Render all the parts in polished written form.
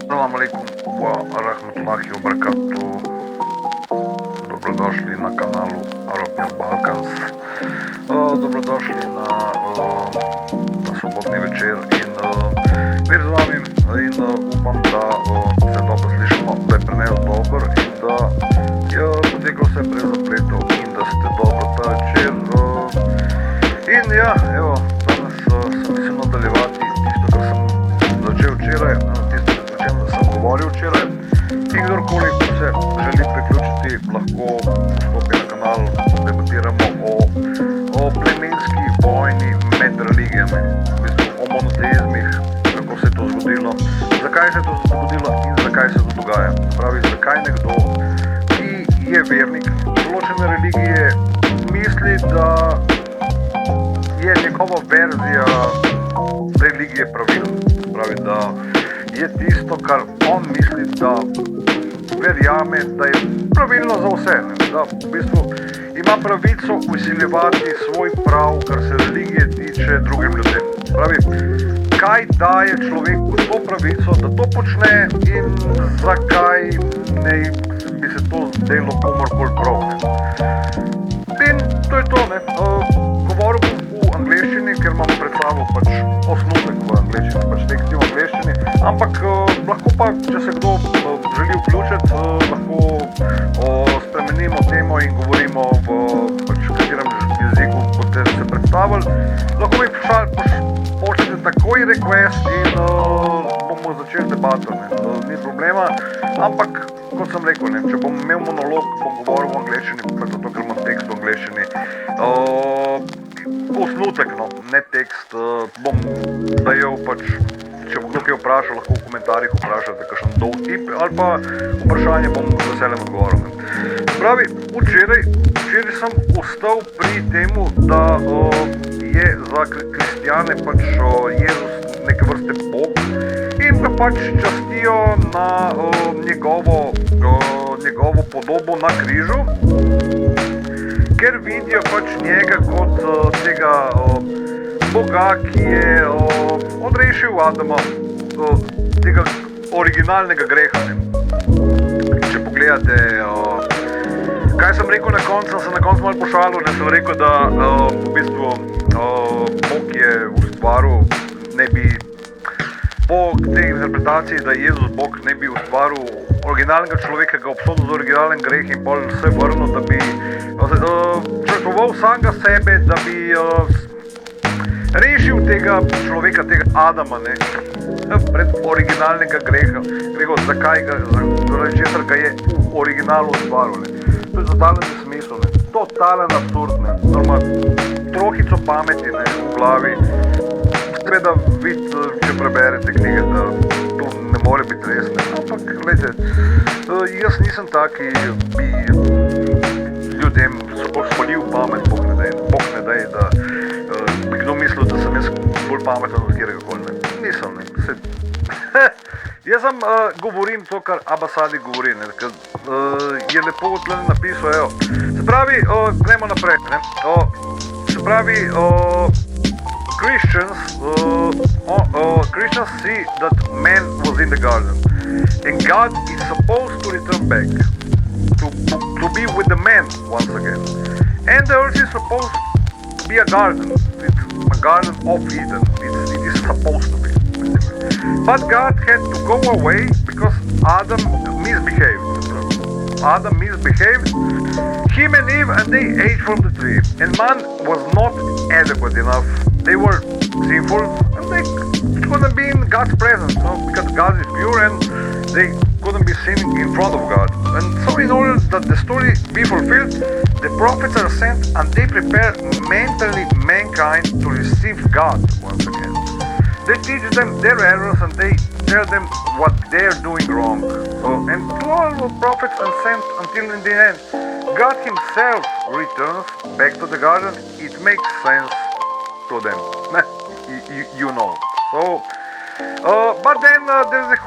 Assalamu alaikum wa rahmatullahi wa barakatuh. Dobrodošli na kanalu AROPL BALKANS. Dobrodošli na sobotni večer in mir z vami in upam, da se dobro slišimo, da je prenajo dober in da je poteklo vse brez zapletov in da ste dobro ta večer. In ja, evo, danes sem mislil nadaljevati tisto, kar sem začel včeraj, tisto, o čem sem govoril včeraj. In kdorkoli se želi priključiti, lahko vstopi na kanal, debatiramo o plemenski vojni med religijami, v bistvu o monoteizmih, kako se je to zgodilo, zakaj se je to zgodilo in zakaj se to dogaja. Pravi, zakaj nekdo, ki je vernik določene religije, misli, da je njegova verzija religije pravilna. Pravi, da je tisto, kar on misli, da verjame, da je pravilno za vse, ne? Da v bistvu ima pravico usiljevati svoj prav, kar se religije tiče, drugim ljudem. Pravi, kaj daje človeku to pravico, da to počne in zakaj ne bi se to zdelo komorkoli prav, ne? In to je to, ne? Govoril bom v angleščini, ker imam pred sabo pač osnutek v angleščini, pač teksti v angleščini, ampak lahko pa, če se kdo želi vključiti, lahko spremenimo temo in govorimo v pač katerem jeziku boste se predstavili. Lahko mi pošljete takoj request in bomo začeli debato, ne? Ni problema, ampak kot sem rekel, ne? Če bom imel monolog, bom govoril v angleščini, pač zato, ker imam tekst v angleščini. Osnutek, no, ne tekst, bom dajal pač, če bo kdo kaj vprašal, lahko v komentarjih vprašate kakšen dolg tip ali pa vprašanje bom z veseljem odgovoril. Pravi, včeraj sem ostal pri temu, da je za kristjane pač Jezus neke vrste Bog in ga pač častijo na njegovo podobo na križu, ker vidijo pač njega kot tega Boga, ki je odrešil Adama, tega originalnega greha, ne. Če pogledate, kaj sem rekel na koncu, sem na koncu malo pošalil, ne, sem rekel, da v bistvu Bog je ustvaril, ne bi po tej interpretaciji, da Jezus Bog ne bi ustvaril originalnega človeka, ga obsodil za originalen greh in pol se vrnil, da bi žrtvoval samega sebe, da bi rešil tega človeka, tega Adama, ne, pred originalnega greha, zakaj ga, zaradi česar ga je v originalu ustvaril, ne. To je totalen nesmisel, ne, totalen absurd, ne, normal, trohico pameti, ne, v glavi. Seveda vidite, če preberete knjige, da to ne more biti res, ne, ampak, gledajte, jaz nisem tak, ki bi ljudem spalil pamet, Bog ne daj, da bi kdo mislil, da sem jaz bolj pameten od kjerega koli, ne. Nisem, ne. Jaz sem govorim to, kar Abasadi govori, ne, ker je lepo tle napisal, evo. Se pravi, gremo naprej, ne. Se pravi, Christians see that man was in the garden and God is supposed to return back to be with the man once again, and the earth is supposed to be a garden. It's a garden of Eden. It is supposed to be. But God had to go away because Adam misbehaved. Him and Eve, and they ate from the tree. And man was not adequate enough. They were sinful and they couldn't be in God's presence, no? Because God is pure and they couldn't be sinning in front of God. And so in order that the story be fulfilled, the prophets are sent and they prepare mentally mankind to receive God once again. They teach them their errors and they tell them what they're doing wrong. And to all the prophets are sent until in the end, God himself returns back to the garden. It makes sense to them. You know. So, but then there's the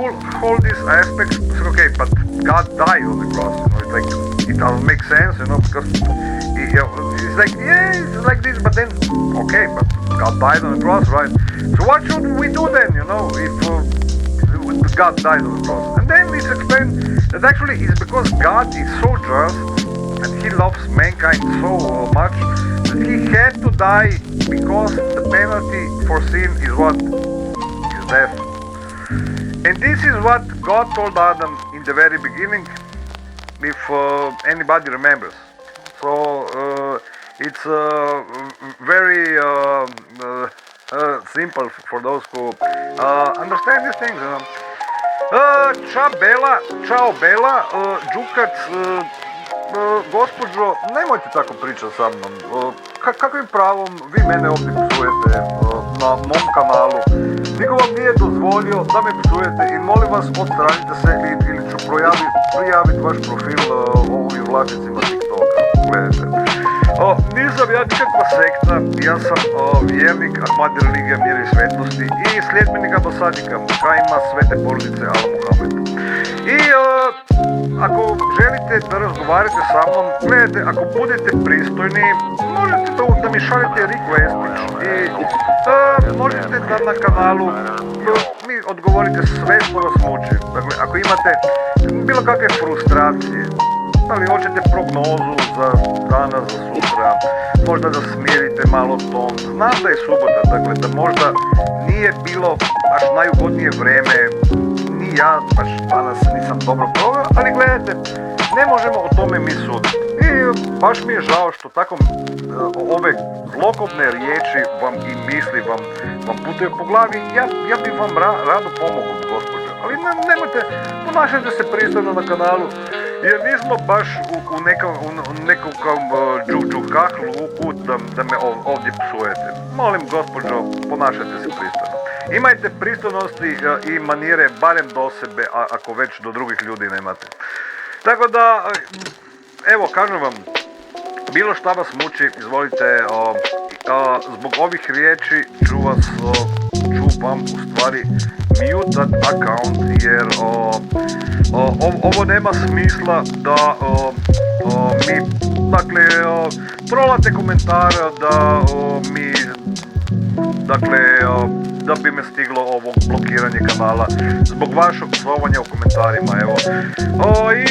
whole this aspect. Okay, but God died on the cross. You know, it's like it doesn't make sense, you know, because it's like, yeah, it's like this. But then, okay, but God died on the cross, right? So what should we do then? You know, if God died on the cross. And then it's explained that actually it's because God is so just and He loves mankind so much that He had to die because the penalty for sin is what? Is death. And this is what God told Adam in the very beginning, if anybody remembers. So it's very simple for those who understand these things. Čao Bela, Đukac, gospođo, nemojte tako pričati sa mnom. Kakvim pravom vi mene ovdje psujete na mom kanalu? Niko vam nije dozvolio da me psujete i molim vas odstranite se ili ću prijaviti vaš profil ovim vlasnicima TikToka. Gledajte. Nisam ja nikakva sekta, ja sam vjernik Ahmadi religija mjere i svetlosti i sljedbenika dosadnika kajima svete porodice Ala Muhammed. I ako želite da razgovarate sa mnom, gledajte, ako budete pristojni, možete da mi šaljete requestić i možete da na kanalu mi odgovorite sve što vas muči. Dakle, ako imate bilo kakve frustracije, da li hoćete prognozu za danas, za sutra, možda da smirite malo ton. Znam da je subota, dakle da možda nije bilo baš najugodnije vreme, ni ja baš danas nisam dobro proveo, ali gledajte, ne možemo o tome mi suditi. I baš mi je žao što tako ove zlokobne riječi vam i misli vam putuju po glavi. Ja bih vam rado pomogao, gospođo, ali nemojte, ponašajte se pristojno na kanalu, jer nismo baš u nekom džuhluku da me ovdje psujete. Molim, gospođo, ponašajte se pristojno. Imajte pristojnosti i manire barem do sebe, ako već do drugih ljudi nemate. Tako da, evo, kažem vam, bilo šta vas muči, izvolite, zbog ovih riječi ću vam u stvari mutat account, jer ovo nema smisla da mi, dakle, trolate komentare, da mi, dakle, da bi me stiglo ovo blokiranje kanala zbog vašeg psovanja u komentarima, evo. I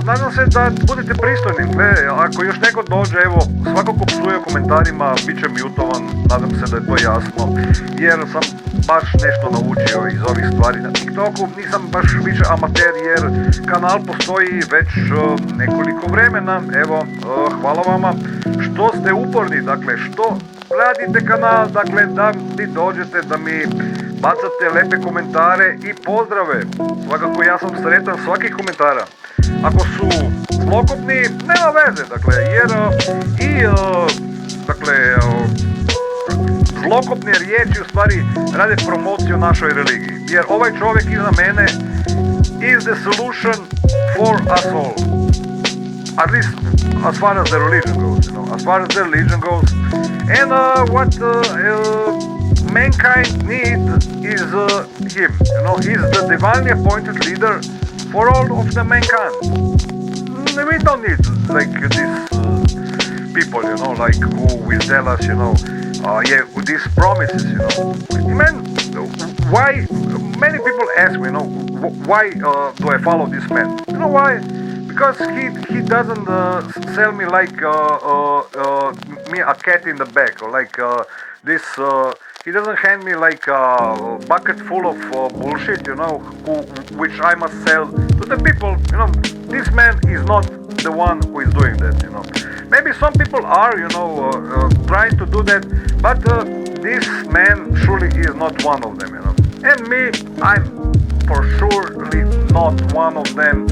nadam se da budete pristojni, ako još neko dođe, evo, svako ko psuje u komentarima bit će mutovan, nadam se da je to jasno, jer sam baš nešto naučio iz ovih stvari na TikToku, nisam baš više amater jer kanal postoji već nekoliko vremena, evo, hvala vama što ste uporni, dakle, što radite kanal, dakle, da mi dođete, da mi bacate lepe komentare i pozdrave. Svakako ja sam sretan svakih komentara. Ako su zlokobni, nema veze, dakle, jer zlokobne riječi u stvari rade promociju našoj religiji. Jer ovaj čovjek iza mene is the solution for us all. At least as far as the religion goes, you know, as far as the religion goes. And what mankind needs is him, you know, he's the divinely appointed leader for all of the mankind. We don't need like these people, you know, like who will tell us, you know, with these promises, you know. Man, why? Many people ask me, you know, why do I follow this man? You know why? Because he doesn't sell me like me a cat in the back, or like this. He doesn't hand me like a bucket full of bullshit, you know, which I must sell to the people. You know, this man is not the one who is doing that, you know. Maybe some people are, you know, trying to do that, but this man surely is not one of them, you know. And me, I'm for surely not one of them.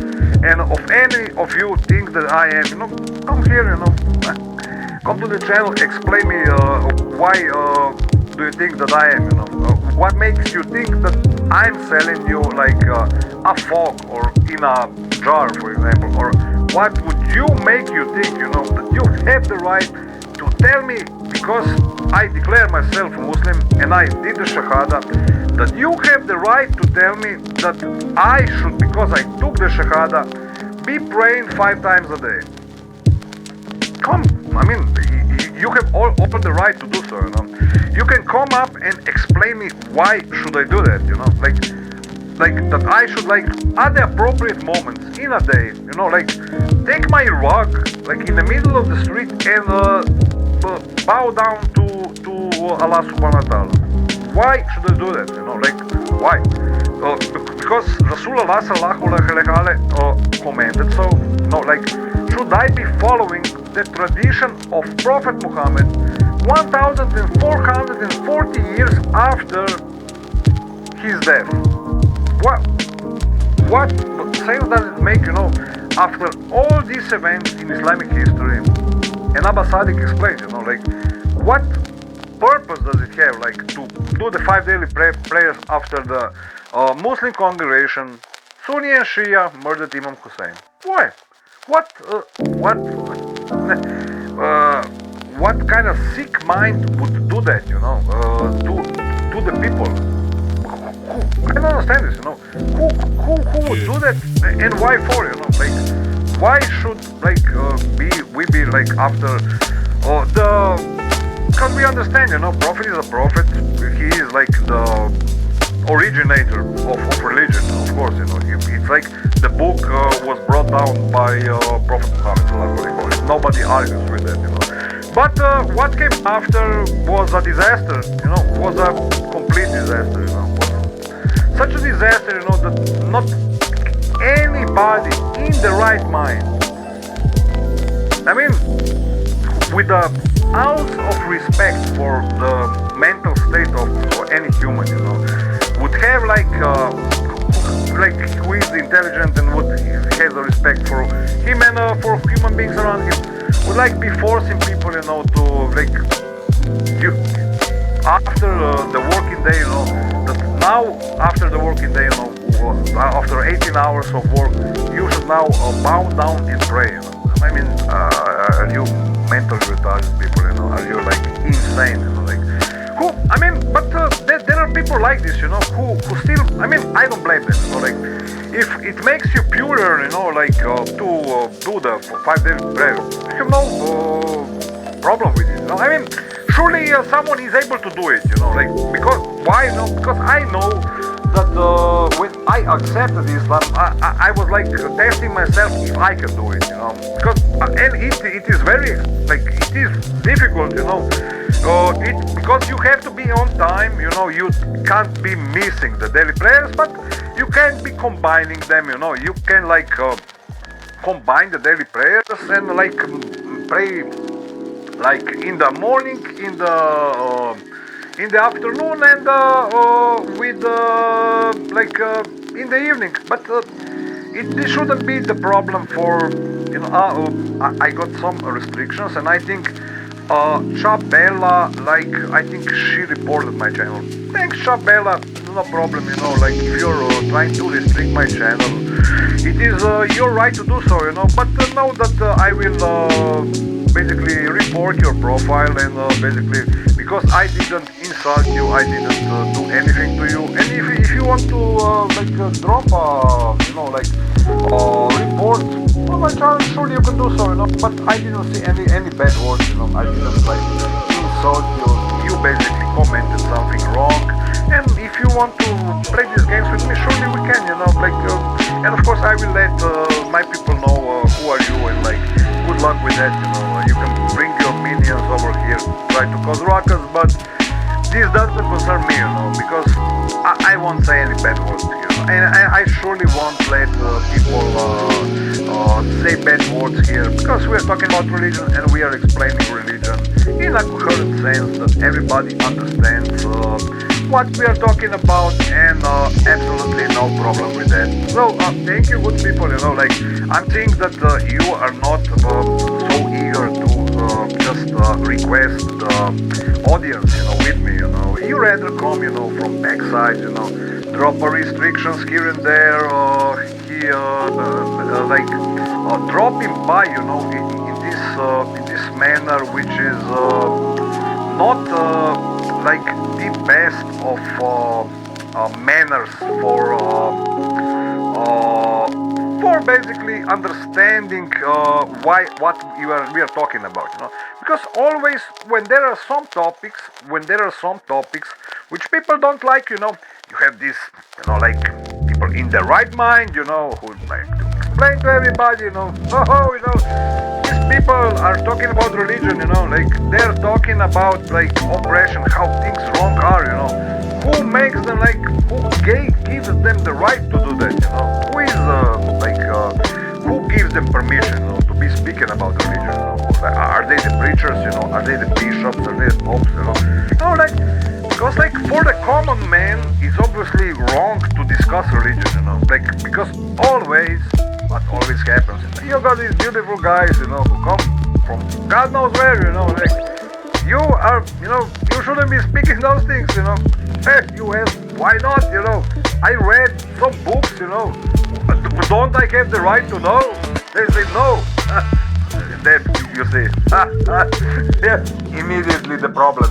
And if any of you think that I am, you know, come here, you know, come to the channel, explain me why do you think that I am, you know, what makes you think that I'm selling you like a fog or in a jar, for example, or what would you make you think, you know, that you have the right to tell me, because I declare myself a Muslim and I did the Shahada, that you have the right to tell me that I should, because I took the Shahada, be praying 5 times a day. Come, I mean, you have all the right to do so, you know. You can come up and explain me why should I do that, you know. Like, like that I should like at the appropriate moments in a day, like take my rug like in the middle of the street and bow down to Allah Subhanahu wa Taala. Why should I do that? Like why? Because Rasulullah sallallahu alaihi wasallam commanded so. Like should I be following the tradition of Prophet Muhammad 1440 years after his death? What sense does it make, after all these events in Islamic history? And Abba Sadiq explains, like what purpose does it have, like to do the 5 daily prayers after the Muslim congregation, Sunni and Shia, murdered Imam Hussein? Why? What kind of sick mind would do that, to the people? I don't understand this, Who would do that and why for, Like, why should we be like after because we understand, Prophet is a prophet. He is like the originator of religion, of course, it's like the book was brought down by Prophet Muhammad. Nobody argues with that, But what came after was a disaster, was a complete disaster, was such a disaster, that not anybody in the right mind, I mean, with an ounce of respect for the mental state of any human, would have who is intelligent and would has a respect for him and for human beings around him, would be forcing people, to you after the working day, that now after the working day, after 18 hours of work, you should now bow down and pray. I mean, are you mentally retarded people? Are you insane? Who? I mean, but there are people like this, who still. I mean, I don't blame them. If it makes you purer, to do the 5 days prayer, I have no problem with it. I mean, surely someone is able to do it. Because why? Because I know that when I accepted Islam, I was testing myself if I can do it. Because and it is very it is difficult. Because you have to be on time. You can't be missing the daily prayers, but you can be combining them. You can combine the daily prayers and pray in the morning, in the afternoon, and with in the evening. But this shouldn't be the problem for I got some restrictions, and I think Chabella, I think she reported my channel. Thanks, Chabella, no problem, if you're trying to restrict my channel, it is your right to do so, but know that I will basically report your profile and basically, because I didn't insult you, I didn't do anything to you, and if you want to drop report on my channel, surely you can do so, but I didn't see any bad words, I didn't insult you. You basically commented something wrong, and if you want to play these games with me, surely we can, and of course I will let my people know who are you, and good luck with that, you can bring your minions over here, try to cause ruckus, but this doesn't concern me, because I won't say any bad words to you, and I surely won't let people say bad words here, because we are talking about religion and we are explaining religion in a coherent sense that everybody understands what we are talking about, and absolutely no problem with that. So thank you, good people. I'm seeing that you are not so eager to just request the audience, with me. You rather come, from backside, drop restrictions here and there, dropping by, in this manner, which is not the best of manners for basically understanding what we are talking about, because always when there are some topics which people don't like, you have this, the people in the right mind, who like to explain to everybody, these people are talking about religion, like they're talking about like oppression, how things wrong are, who makes them like, who gives them the right to do that, who is who gives them permission, to be speaking about religion, are they the preachers, are they the bishops, are they the popes, like, because like for the common man, it's obviously wrong to discuss religion, like because what always happens, you got these beautiful guys, who come from God knows where, like you are, you shouldn't be speaking those things, Hey, you ask, why not, I read some books, don't I have the right to know? They say no. Then you see, yeah, immediately the problem,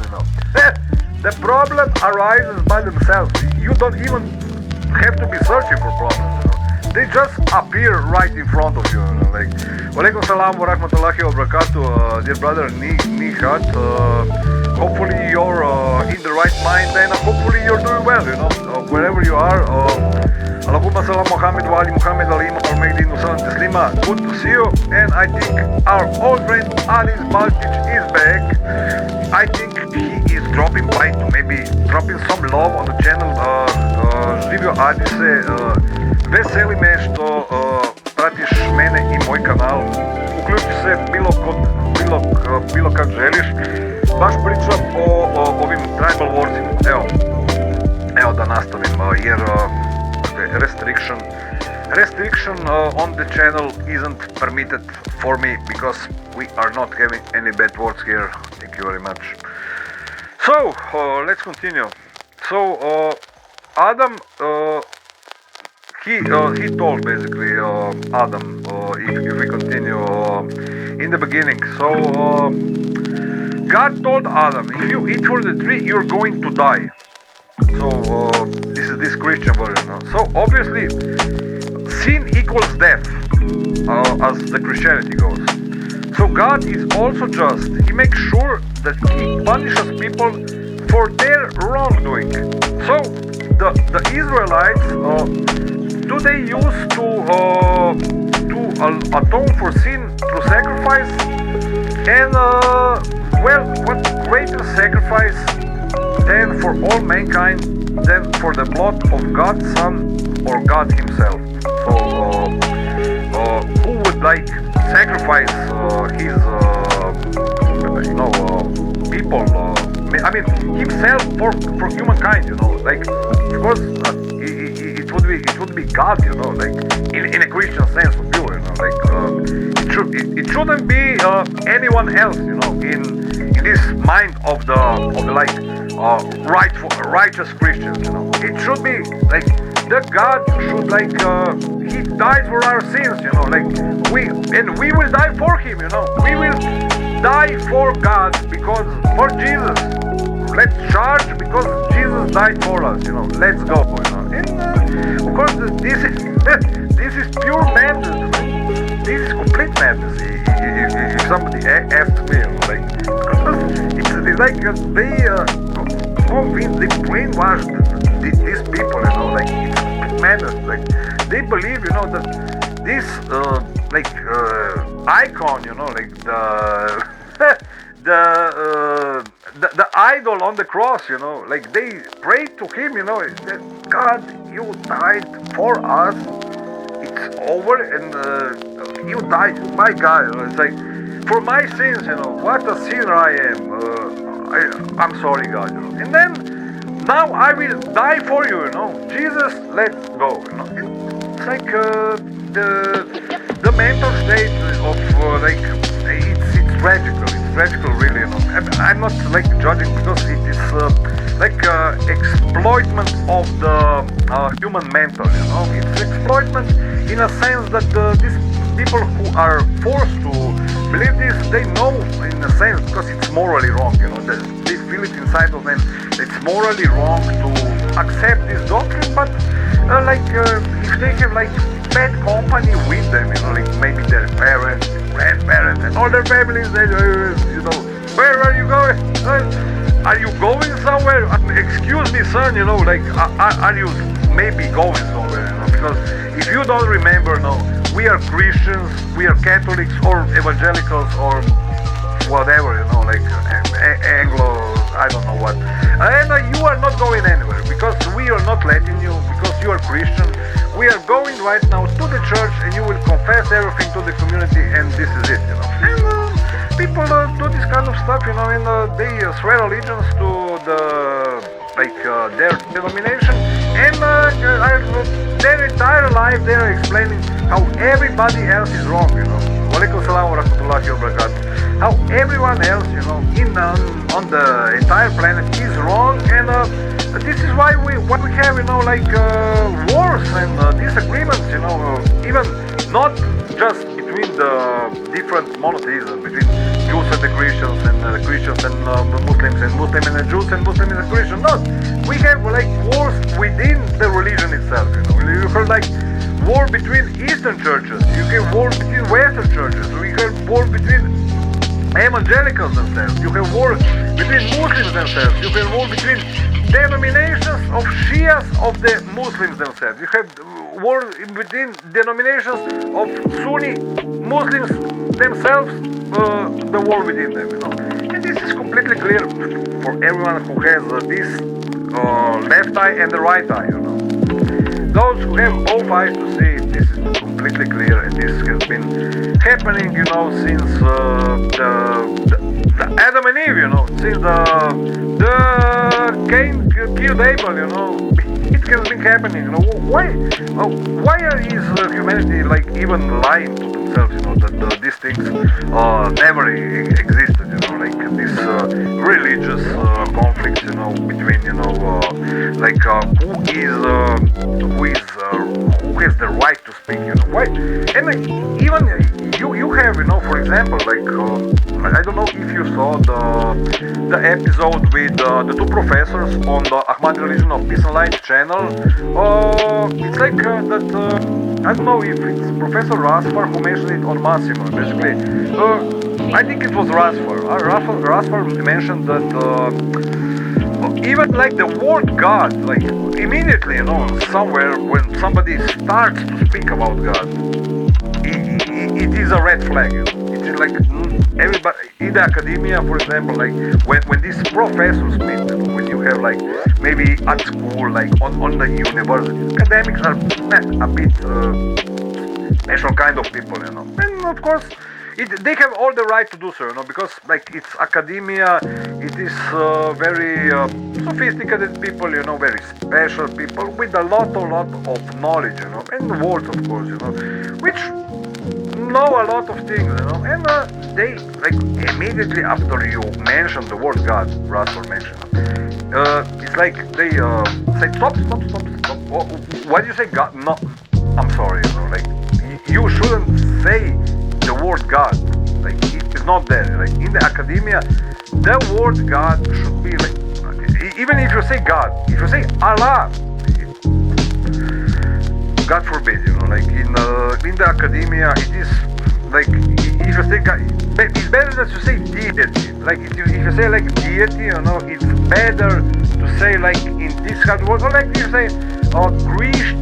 The problem arises by themselves. You don't even have to be searching for problems, They just appear right in front of you, like, Walaikum salam wa rahmatullahi wa barakatuh, dear brother Nihat. Hopefully you're in the right mind and hopefully you're doing well, wherever you are. Allahumma salam Muhammad wa ali Muhammad alayhi wa Magdin salam taslima. Good to see you, and I think our old friend Alice Baltic is back. I think he is dropping by to maybe dropping some love on the channel. Živio Adise, veseli me što pratiš mene i moj kanal. Uključi se bilo kad želiš. Baš pričam o ovim tribal warsima. Evo da nastavim, jer restriction on the channel isn't permitted for me because we are not having any bad words here. Thank you very much. So let's continue. So Adam, he told basically Adam, if we continue in the beginning. So God told Adam, if you eat from the tree, you're going to die. So this is this Christian version. So obviously, sin equals death, as the Christianity goes. So God is also just. He makes sure that He punishes people for their wrongdoing. So the Israelites, do they used to atone for sin through sacrifice? And well, what greater sacrifice than for all mankind than for the blood of God's Son or God Himself? So who would like sacrifice his people? I mean himself for humankind, like of course it would be God, like in a Christian sense of view, like it shouldn't be anyone else, in this mind of the like righteous Christians, it should be like the God should like He died for our sins, like we will die for Him, we will die for God because for Jesus. Let's charge because Jesus died for us, let's go, And of course this is pure madness, this is complete madness. If somebody asks me, like, it's like they convinced, they brainwashed these people, like it's complete madness. Like they believe, that this icon, like the idol on the cross, like they pray to him, that God, you died for us, it's over, and you died, my God, it's like for my sins, what a sinner I am. I'm sorry, God, and then now I will die for you, Jesus, let's go, It's like the mental state of like it's tragical. Tragical, really, I'm not like judging because it is like exploitment of the human mental, it's exploitment in a sense that these people who are forced to believe this, they know in a sense because it's morally wrong, they feel it inside of them, it's morally wrong to accept this doctrine, but like if they have like bad company with them, like maybe their parents, grandparents, and all their families, they, where are you going? Are you going somewhere? Excuse me, son, like, are you maybe going somewhere, because if you don't remember, we are Christians, we are Catholics or evangelicals or whatever, like Anglo, I don't know what, and you are not going anywhere because we are not letting you, because you are Christian. We are going right now to the church, and you will confess everything to the community, and this is it, And people do this kind of stuff, and they swear allegiance to their denomination, and their entire life they are explaining how everybody else is wrong, Walaikum salam wa rahmatullahi wa barakatuh. How everyone else, on the entire planet is wrong, and this is why we have, wars and disagreements, even not just between the different monotheisms, between Jews and the Christians, and Christians and Muslims, and Muslims and the Jews, and Muslims and the Christians. No, we have wars within the religion itself. You heard war between Eastern churches. You have war between Western churches. We have war between evangelicals themselves. You have war between Muslims themselves. You have war between denominations of Shias of the Muslims themselves. You have war between denominations of Sunni Muslims themselves, the war within them, And this is completely clear for everyone who has this left eye and the right eye, Those who have both eyes to see, this is completely clear, and this has been happening, since the Adam and Eve, since the Cain killed Abel, it has been happening, Why is humanity even lying to themselves, that these things never existed, this religious conflicts, between, who has the right to speak, why? And even you have, for example, I don't know if you saw the episode with the two professors on the Ahmadi Religion of Peace and Light channel. It's that I don't know if it's Professor Rasfar who mentioned it on Massimo. Basically, I think it was Rasfar. Rasfar mentioned that even the word God, immediately, somewhere when somebody starts to speak about God, it is a red flag. It is everybody in the academia, for example, when these professors meet, when you have maybe at school, on the university, academics are a bit special kind of people, and of course. They have all the right to do so, because it's academia, it is very sophisticated people, very special people with a lot of knowledge, and words, of course, which know a lot of things, and they immediately after you mention the word God, Russell mentioned, it's they say stop. Why do you say God? No, I'm sorry, you shouldn't say the word God, it is not there. In the academia, the word God should be even if you say God, if you say Allah, God forbid, in the academia, it is if you say God, it's better that you say deity. If you say deity, it's better to say in this kind of word, or you say Christian,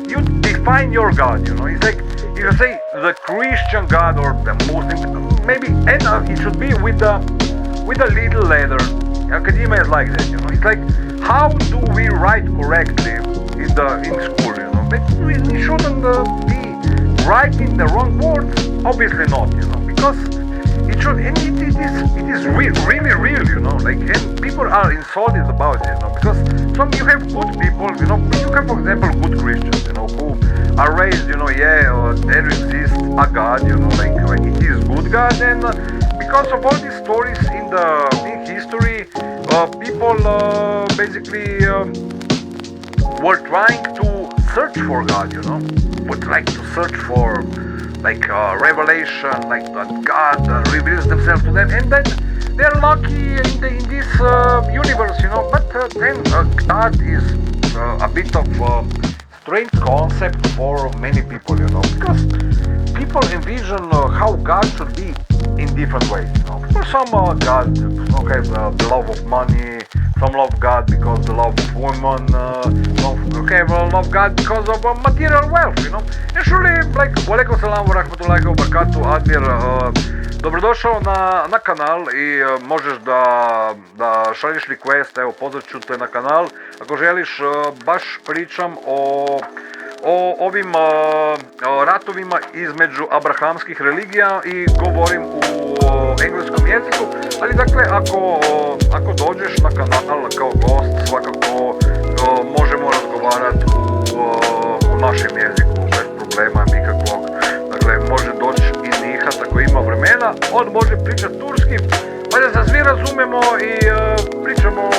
you define your God, it's if you say the Christian God or the Muslim, maybe, and it should be with a little letter. Academia is like that, It's how do we write correctly in school, But we shouldn't be writing the wrong words. Obviously not, because it should, and it is really real, and people are insulted about it, because you have good people, you have, for example, good Christians, who are raised, there exists a God, it is good God, and because of all these stories in history, people basically were trying to search for God, would like to search for revelation, that God reveals themselves to them, and then they're lucky in this universe, but then God is a bit of strange concept for many people, because people envision how God should be in different ways, For some, God have the love of money. some love God because they love women, some have love God because of material wealth, you know. And surely, like, walaikum salam wa rahmatullahi wa barakatuh, Admir, dobrodošao na kanal i možeš da šalješ request, evo pozvat ću te na kanal, ako želiš, baš pričam o ovim ratovima između abrahamskih religija i govorim u engleskom jeziku, ali dakle ako dođeš na kanal kao gost, svakako možemo razgovarati u našem jeziku bez problema nikakvog. Dakle, može doći i nihat ako ima vremena, on može pričati turski, pa da se svi razumemo i pričamo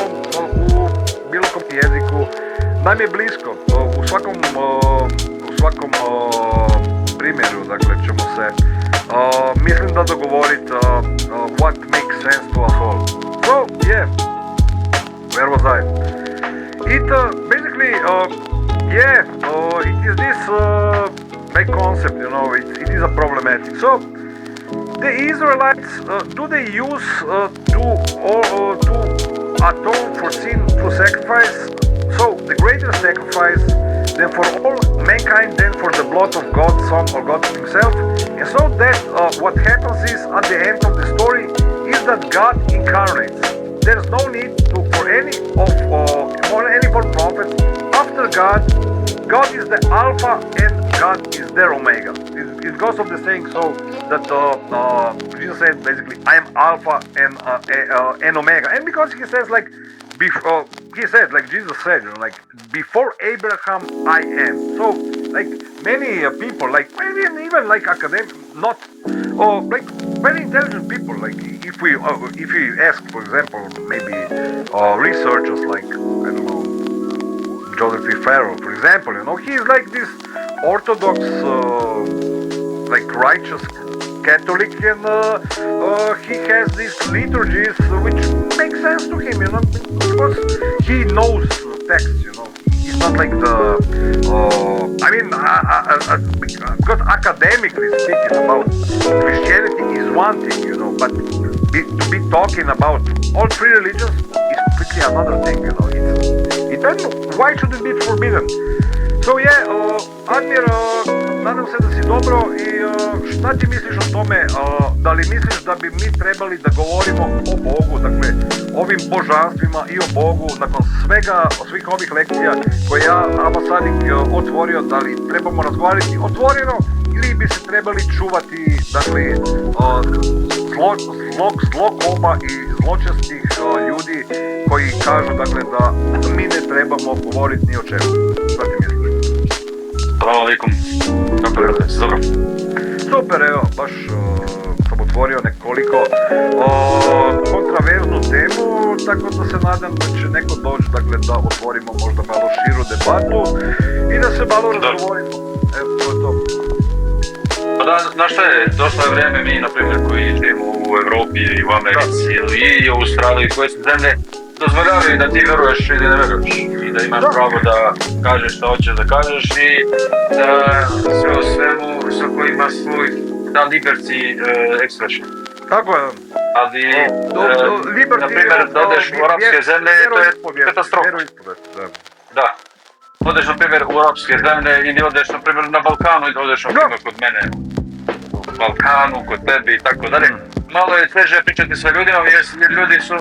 u bilo kom jeziku. Nam je blisko, u svakom primjeru, dakle, ćemo se, mislim da dogovoriti what makes sense to us all. So, yeah, where was I? It basically, it is this big concept, you know, it is a problematic. So, the Israelites, do they use to atone for sin through sacrifice? So, the greater sacrifice than for all mankind than for the blood of God's Son or God himself. And so that what happens is, at the end of the story, is that God incarnates. There's no need for any prophet. After God is the Alpha and God is their Omega. It goes of the saying so that Jesus said basically, I am Alpha and Omega. And because he says like, Jesus said, you know, like, before Abraham I am. So, like, many people, like, maybe even like academic, not, like, very intelligent people, like, if we ask, for example, maybe researchers like, I don't know, Joseph E. Farrell, for example, you know, he's like this Orthodox, like, righteous Catholic, and he has these liturgies which make sense to him, you know, because he knows text, you know. He's not like because academically speaking about Christianity is one thing, you know, but to be talking about all three religions is completely another thing, you know. Why should it be forbidden? So yeah, Admir, nadam se da si dobro i šta ti misliš o tome, da li misliš da bi mi trebali da govorimo o Bogu, dakle ovim božanstvima i o Bogu nakon svih ovih lekcija koje ja ambasadik otvorio, da li trebamo razgovarati otvoreno ili bi se trebali čuvati, dakle, zlokoba i zločestih ljudi koji kažu, dakle, da mi ne trebamo govoriti ni o čemu. Šta ti misliš? Salam alaikum. Kako je, dobro? Super, evo, baš sam otvorio nekoliko kontraverznu temu, tako da se nadam da će neko doći, dakle, da otvorimo možda malo širu debatu i da se malo razgovorimo. Evo, to je to. Pa da, znaš šta je, došlo je vrijeme mi, na primjer, koji živimo u Evropi i u Americi i u Australiji, koje su zemlje dozvoljavaju da ti veruješ ili ne veruješ i da imaš pravo da kažeš što hoćeš da kažeš i da sve o svemu, svako ima svoj, da liberty expression. Tako je. Ali, na primjer, da odeš u arapske zemlje, to je katastrofa. Da. Odeš, na primjer, u arapske zemlje ili odeš, na primjer, na Balkanu ili odeš, na primjer, kod mene u Balkanu, kod tebi i tako dalje. Malo je teže pričati sa ljudima jer ljudi su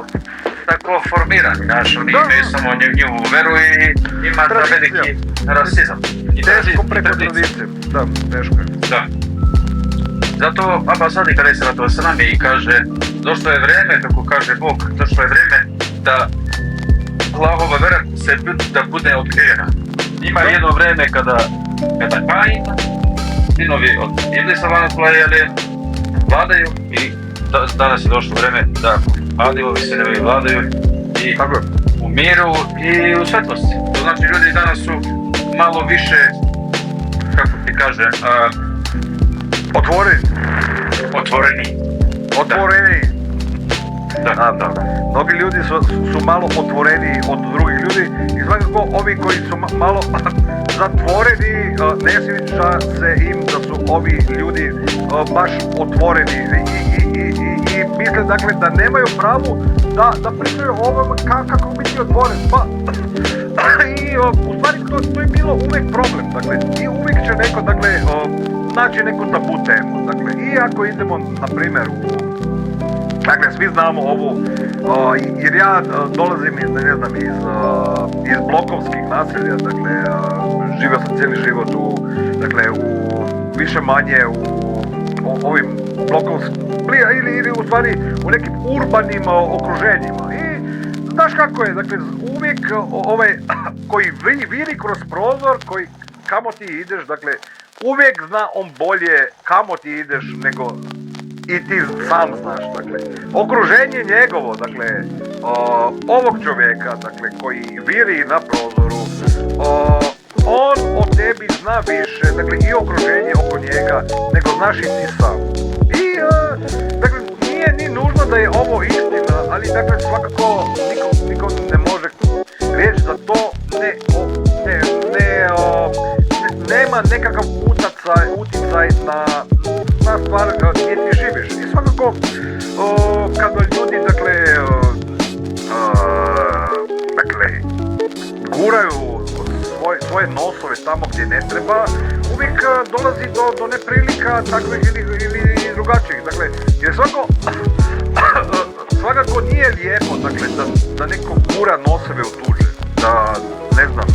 tako formirani, znaš, oni imaju samo njihovu veru i ima ta veliki rasizam. Teško preko tradicije, da, teško je. Da. Zato ambasadik ali se ratova sa nami i kaže, došlo je vreme, kako kaže Bog, došlo je vreme da Allahova vera da bude otkrivena. Ima jedno vreme kada Kain, sinovi od Iblisa vladaju i danas je došlo vreme da Adilovi sinovi vladaju i u miru i u svetlosti. To znači ljudi danas su malo više, kako ti kažem, otvoreni. Da. Mnogi ljudi su malo otvoreni od drugih ljudi i svakako ovi koji su malo zatvoreni, ne sviđa se im da su ovi ljudi baš otvoreni i misle, dakle, da nemaju pravu da pričaju o ovom kako biti bio otvoren, pa i u stvari to je bilo uvijek problem, dakle, i uvijek će neko, dakle, naći neku tabu temu, dakle, i ako idemo, na primjer, dakle, svi znamo ovu, jer ja dolazim iz, ne znam, iz blokovskih naselja, dakle, živio sam cijeli život u više manje u ovim blokovskim, ili u stvari u nekim urbanim okruženjima. I znaš kako je, dakle, uvijek ovaj koji viri kroz prozor, koji kamo ti ideš, dakle, uvijek zna on bolje kamo ti ideš nego i ti sam znaš, dakle, okruženje njegovo, dakle, ovog čovjeka, dakle, koji viri na prozoru, on o tebi zna više, dakle, i okruženje oko njega, nego znaš i ti sam. I, dakle, nije ni nužno da je ovo istina, ali, dakle, svakako niko ne može reći da to nema nekakav utjecaj na stvar gdje ti živiš. I svakako, kada ljudi, dakle, guraju svoje nosove tamo gdje ne treba, uvijek dolazi do neprilika takvih ili drugačijih. Dakle, jer svakako nije lijepo, dakle, da neko gura nosove u tuđe, da, ne znam,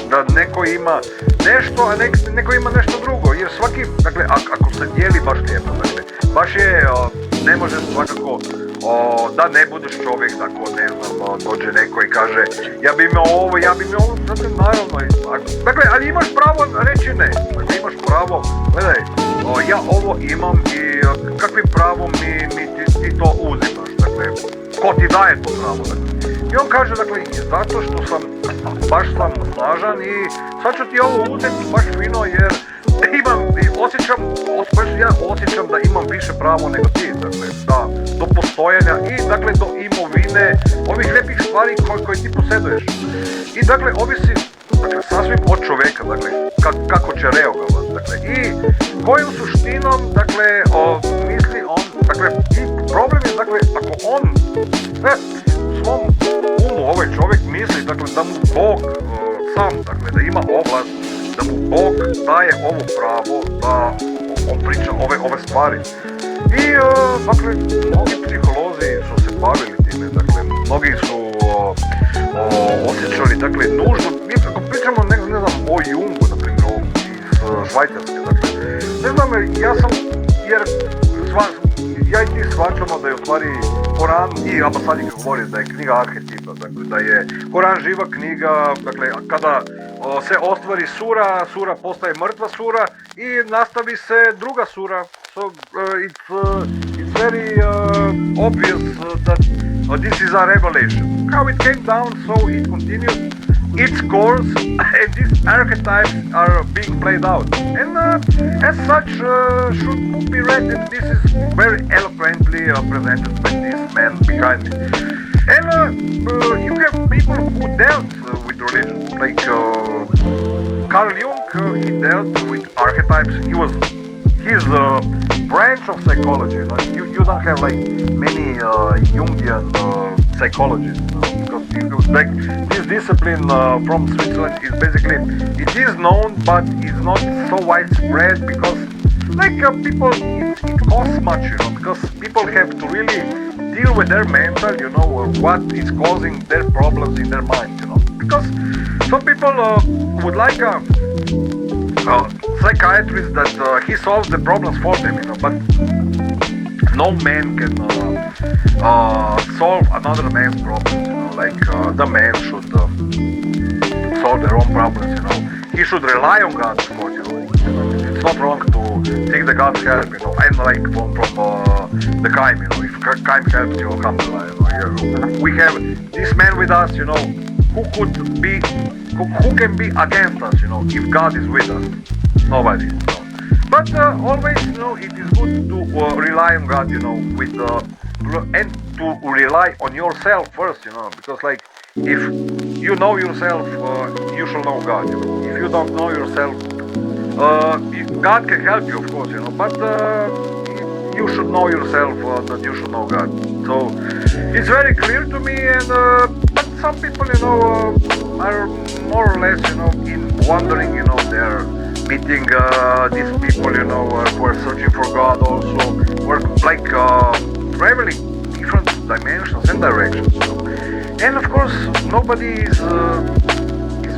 da neko ima nešto, a neko ima nešto drugo, jer svaki, dakle, ako se dijeli baš lijepo, dakle, baš je, ne može svakako, da ne budeš čovjek, tako, ne znam, dođe neko i kaže, ja bi imao ovo, dakle, naravno, dakle, ali imaš pravo reći ne, dakle, imaš pravo, gledaj, ja ovo imam i kakvim pravom ti to uzimaš, dakle, ko ti daje to pravo, dakle. I on kaže, dakle, zato što sam baš snažan i sad ću ti ovo uzeti baš fino jer ja osjećam da imam više pravo nego ti, dakle, do postojanja i, dakle, do imovine, ovih lijepih stvari koje ti posjeduješ. I, dakle, ovisi, dakle, sasvim od čovjeka, dakle, kako će reagovati, dakle, i kojom suštinom, dakle, misli on, dakle, i problem je, dakle, ako on u svom umu ovaj čovjek misli, dakle, da mu Bog sam, dakle, da ima ovlast, da mu Bog daje ovo pravo da on priča ove stvari. I, dakle, mnogi psiholozi su se bavili time, dakle, mnogi su osjećali, dakle, nužno, ako pričamo, ne znam, o Jungu, na primjer, iz Švajcarske, dakle, ne znam, ja i ti shvaćamo da je u stvari Koran, i ambasadnik govori da je knjiga arhetipa, dakle, da je Koran živa knjiga, dakle, kada se ostvari sura postaje mrtva sura i nastavi se druga sura. So it's very obvious that this is a revelation. How it came down, so it continues its course, and these archetypes are being played out. And as such, should be read, and this is very eloquently presented by this man behind me. And you have people who dealt with religion, like Carl Jung, he dealt with archetypes. His branch of psychology. Like you don't have like many Jungian psychologists, because like this discipline from Switzerland is basically, it is known but it's not so widespread because like people, it costs much, because people have to really deal with their mental, what is causing their problems in their mind, because some people would like a psychiatrist that he solves the problems for them, but no man can solve another man's problems, like the man should solve their own problems, he should rely on God, of course, it's not wrong to take the God's help, and like from the Kaim, if Kaim helps you, alhamdulillah, we have this man with us, who can be against us, if God is with us? Nobody. But always, it is good to rely on God, and to rely on yourself first, because like, if you know yourself, you shall know God, If you don't know yourself, God can help you, of course, but you should know yourself that you should know God. So, it's very clear to me, and but some people, are more or less, in wandering, they're meeting these people, who are searching for God also, or like traveling different dimensions and directions. And of course, nobody is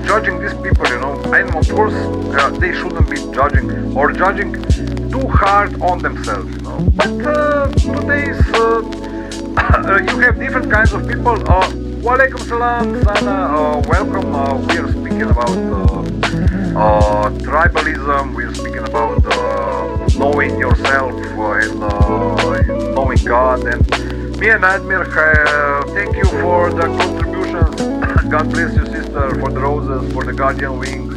judging these people, and of course, they shouldn't be judging or judging too hard on themselves, But today's you have different kinds of people. Walaikum salam, Sana. Welcome. We are speaking about tribalism. We are speaking about knowing yourself and knowing God. And me and Admir, thank you for the contributions. God bless you, sister, for the roses, for the guardian wings,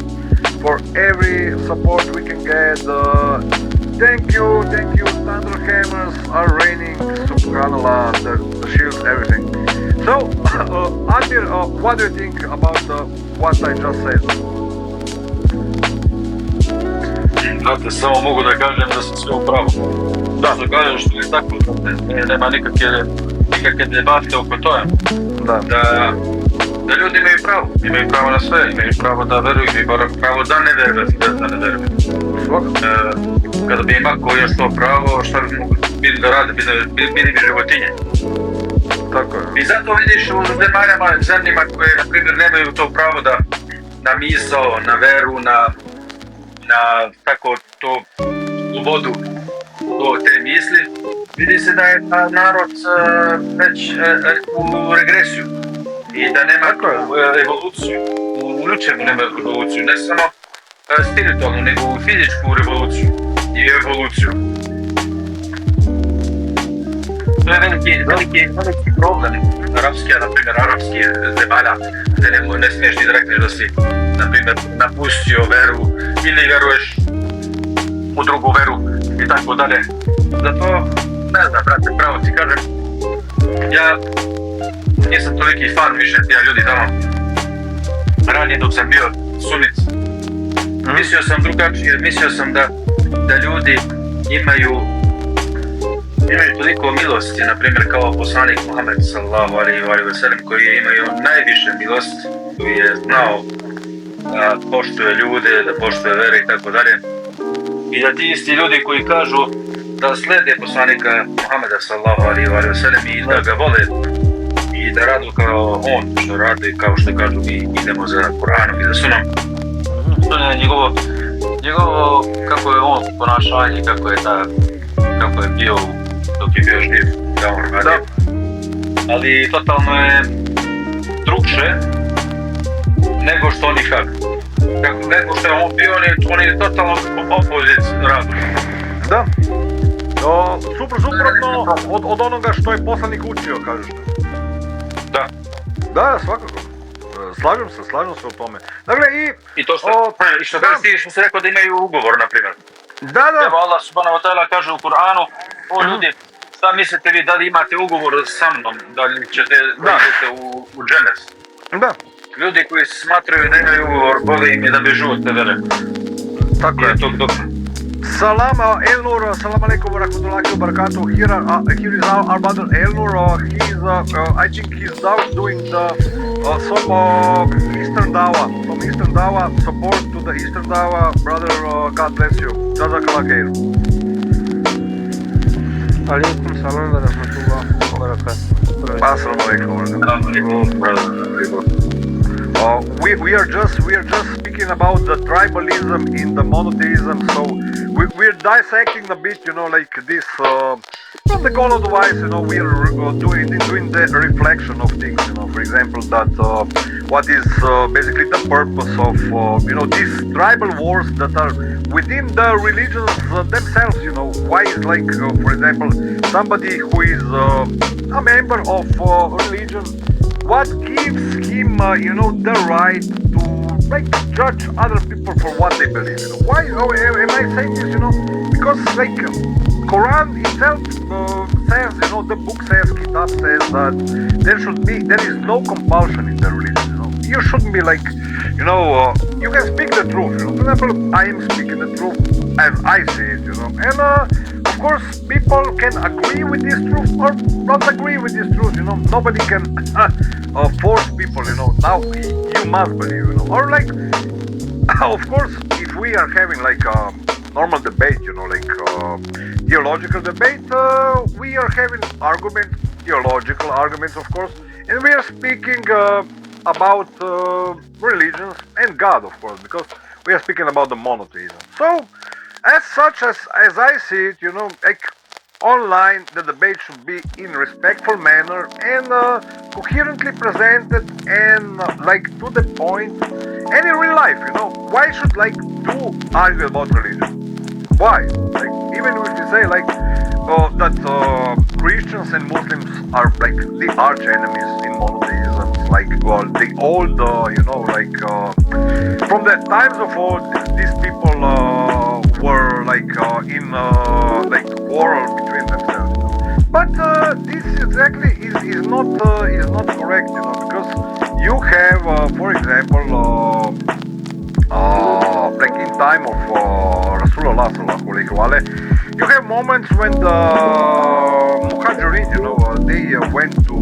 for every support we can get. Thank you. Thunder hammers are raining. Subhanallah, the shields, everything. So, Admir, what do you think about what I just said? Znate, samo mogu da kažem da sam sve u pravu. Da, što kažem što je tako, nema nikakve debate oko toga. Da ljudi imaju pravo na sve, imaju pravo da veruju, imaju pravo da ne veruju. Kada bi im ako još to pravo, šta bi mogli biti da rade, bili bi životinje. Tako je. I zato vidiš u zemljama koje, na primjer, nemaju to pravo na misao, na veru, na tako to slobodu te misli, vidi se da je narod već u regresiju i da nema evoluciju, u ljučenu nema evoluciju, ne samo spiritualnu, nego u fizičku revoluciju i evoluciju. To je veliki problem arapskih zemalja, gdje ne smiješ ni da rekneš da si, na primjer, napustio veru ili veruješ u drugu veru i tako dalje. Zato, ne znam, brate, pravo ti kažem, ja nisam toliki fan više tija ljudi tamo. Ranije dok sam bio sunic, mislio sam drugačije, mislio sam da ljudi imaju toliko milosti, na primjer kao poslanik Muhammed sallallahu alaihi wa sallam, koji je imao najviše milosti, koji je znao da poštuje ljude, da poštuje vere i tako dalje. I da ti isti ljudi koji kažu da slede poslanika Muhammeda sallallahu alaihi wa sallam i da ga vole i da radu kao on, što radi, kao što kažu mi idemo za Kur'anom i za sunom. To je njegovo kako je on ponašanje, kako je bio dok je bio živ, da on radi. Ali totalno je drugše nego što oni kažu. Nego što je on bio, on je totalno opozit radu. Da. Suprotno od onoga što je poslanik učio, kažeš. Da, svakako. Slažem se u tome. Dakle, I to što si rekao da imaju ugovor, na primjer. Da. Evo Allah subhanahu wa ta'ala kaže u Kur'anu, o ljudi, šta mislite vi, da li imate ugovor sa mnom, da li ćete idete u džennet? Da. Ljudi koji smatraju da imaju ugovor, boli im je da bežu od te vere. Tako je. Salam Elnur, salam alaikum wa rahmatullahi wa barakatuh. Here is our brother Elnur. I think he's doing some Eastern Dawa, support to the Eastern Dawa. Brother, God bless you. Jazakallah khair. Alaikum salam wa rahmatullahi wa barakatuh. Assalamu alaikum. We are just speaking about the tribalism in the monotheism, so we're dissecting a bit, like this, from the call of the wise, we are doing the reflection of things, for example, that what is basically the purpose of, these tribal wars that are within the religions themselves, why is like, for example, somebody who is a member of religion, what gives him, the right to judge other people for what they believe? Why am I saying this? Because Quran itself says, the book says, Kitab says that there is no compulsion in the religion. You shouldn't be you can speak the truth. For example, I am speaking the truth as I see it. And of course, people can agree with this truth or not agree with this truth. Nobody can force people. Now you must believe. Or like, of course, if we are having like a normal debate, like theological debate, we are having arguments, theological arguments, of course, and we are speaking about religions and God, of course, because we are speaking about the monotheism. So, as such as I see it, like online, the debate should be in respectful manner and coherently presented and like to the point. And in real life, why should like two argue about religion? Why? Like even if you say like that Christians and Muslims are like the arch enemies in monotheism, like the old, like from the times of old, these people were like in like quarrel between themselves. But this exactly is not correct, because you have, for example, like in time of Rasulullah sallallahu alaihi wasallam, you have moments when the Muhajirin, they went to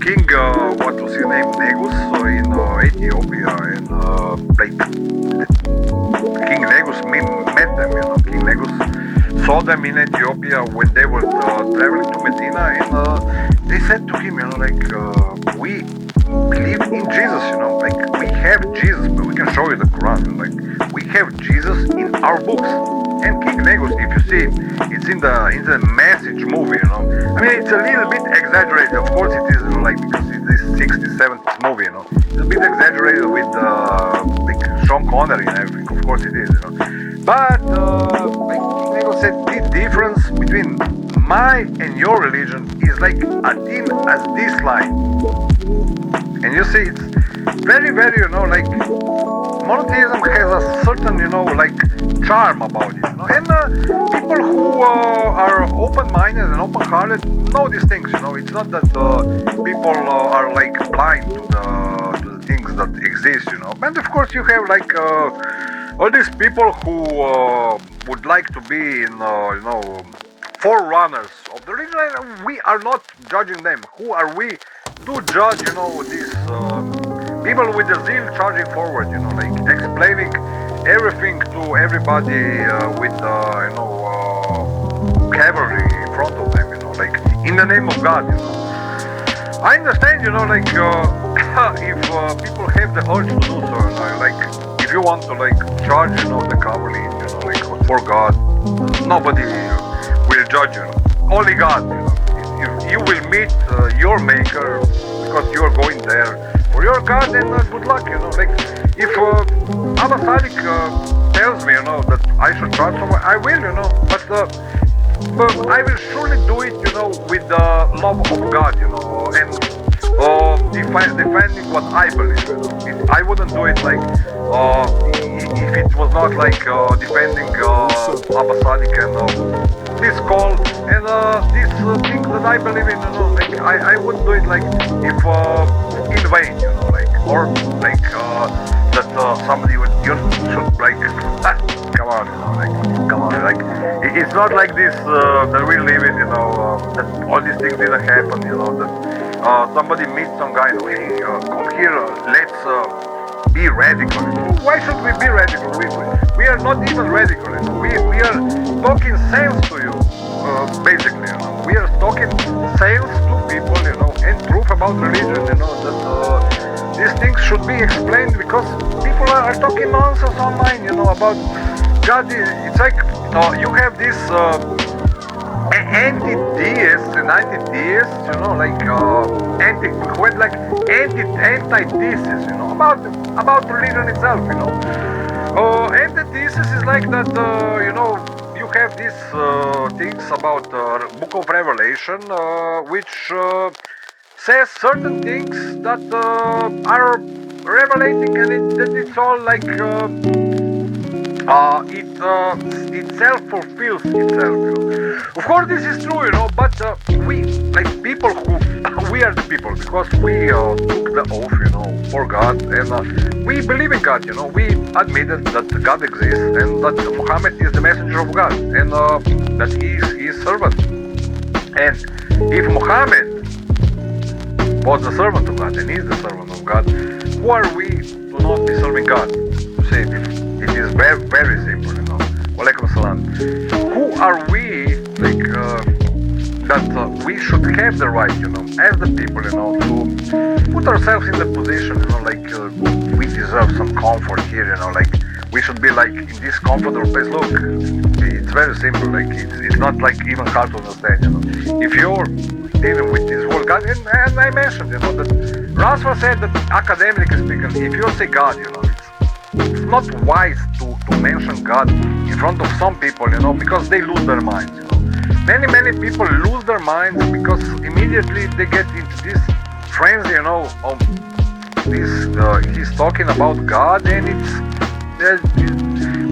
King, what was his name, Negus, in Ethiopia, and like King Negus met them, King Negus saw them in Ethiopia when they were traveling to Medina, and they said to him, like, we believe in Jesus, like we have Jesus, but we can show you the Quran, like we have Jesus in our books. And King Negus, if you see, it's in the Message movie, I mean, it's a little bit exaggerated. Of course, it is, like because it's this 60s, 70s movie, it's a bit exaggerated with like Sean Connery and everything. Of course, it is, But like King Negus said, the difference between my and your religion is like a thin as this line. And you see, it's very, very, like monotheism has a certain, like charm about it, and people who are open-minded and open-hearted know these things, It's not that people are like blind to the things that exist, And of course, you have like all these people who would like to be in, forerunners of the religion. We are not judging them. Who are we to judge, these people with the zeal charging forward, like explaining everything to everybody with, cavalry in front of them, like in the name of God, I understand, like if people have the urge to do so, like if you want to like charge, the cavalry, like for God, nobody will judge you. Only God, If you will meet your maker because you are going there for your God, then good luck, Like if Abba Sadiq tells me, that I should trust someone, I will, but I will surely do it, with the love of God, and defending what I believe, I wouldn't do it like if it was not like defending Abba Sadiq and this call and these things that I believe in, like I wouldn't do it like if in vain, like or like that somebody would should like come on, like it's not like this that we live in, that all these things didn't happen, that somebody meets some guy, hey, come here, let's be radical. Why should we be radical? We are not even radical. We are talking sense to you, basically. We are talking sense to people, and truth about religion. That these things should be explained because people are talking nonsense online. About God. It's like you have this anti-deists and anti-theists, like anti-thesis, about religion itself, Anti-thesis is like that, you have these things about Book of Revelation, which says certain things that are revelating, and that it's all like it self-fulfills itself. Of course, this is true, but we, like people who, we are the people because we took the oath, for God, and we believe in God, we admitted that God exists and that Muhammad is the messenger of God and that he is his servant. And if Muhammad was the servant of God and is the servant of God, who are we to not be serving God? See, it is very, very simple, Walaikum salam. Who are we, that we should have the right, as the people, to put ourselves in the position, we deserve some comfort here, we should be in this comfortable place. Look, it's very simple, it's not even hard to understand, If you're dealing with this whole God, and I mentioned, that Raswa said that academically speaking, if you say God, it's not wise to mention God in front of some people, because they lose their minds, Many people lose their minds because immediately they get into this frenzy, of this, he's talking about God, and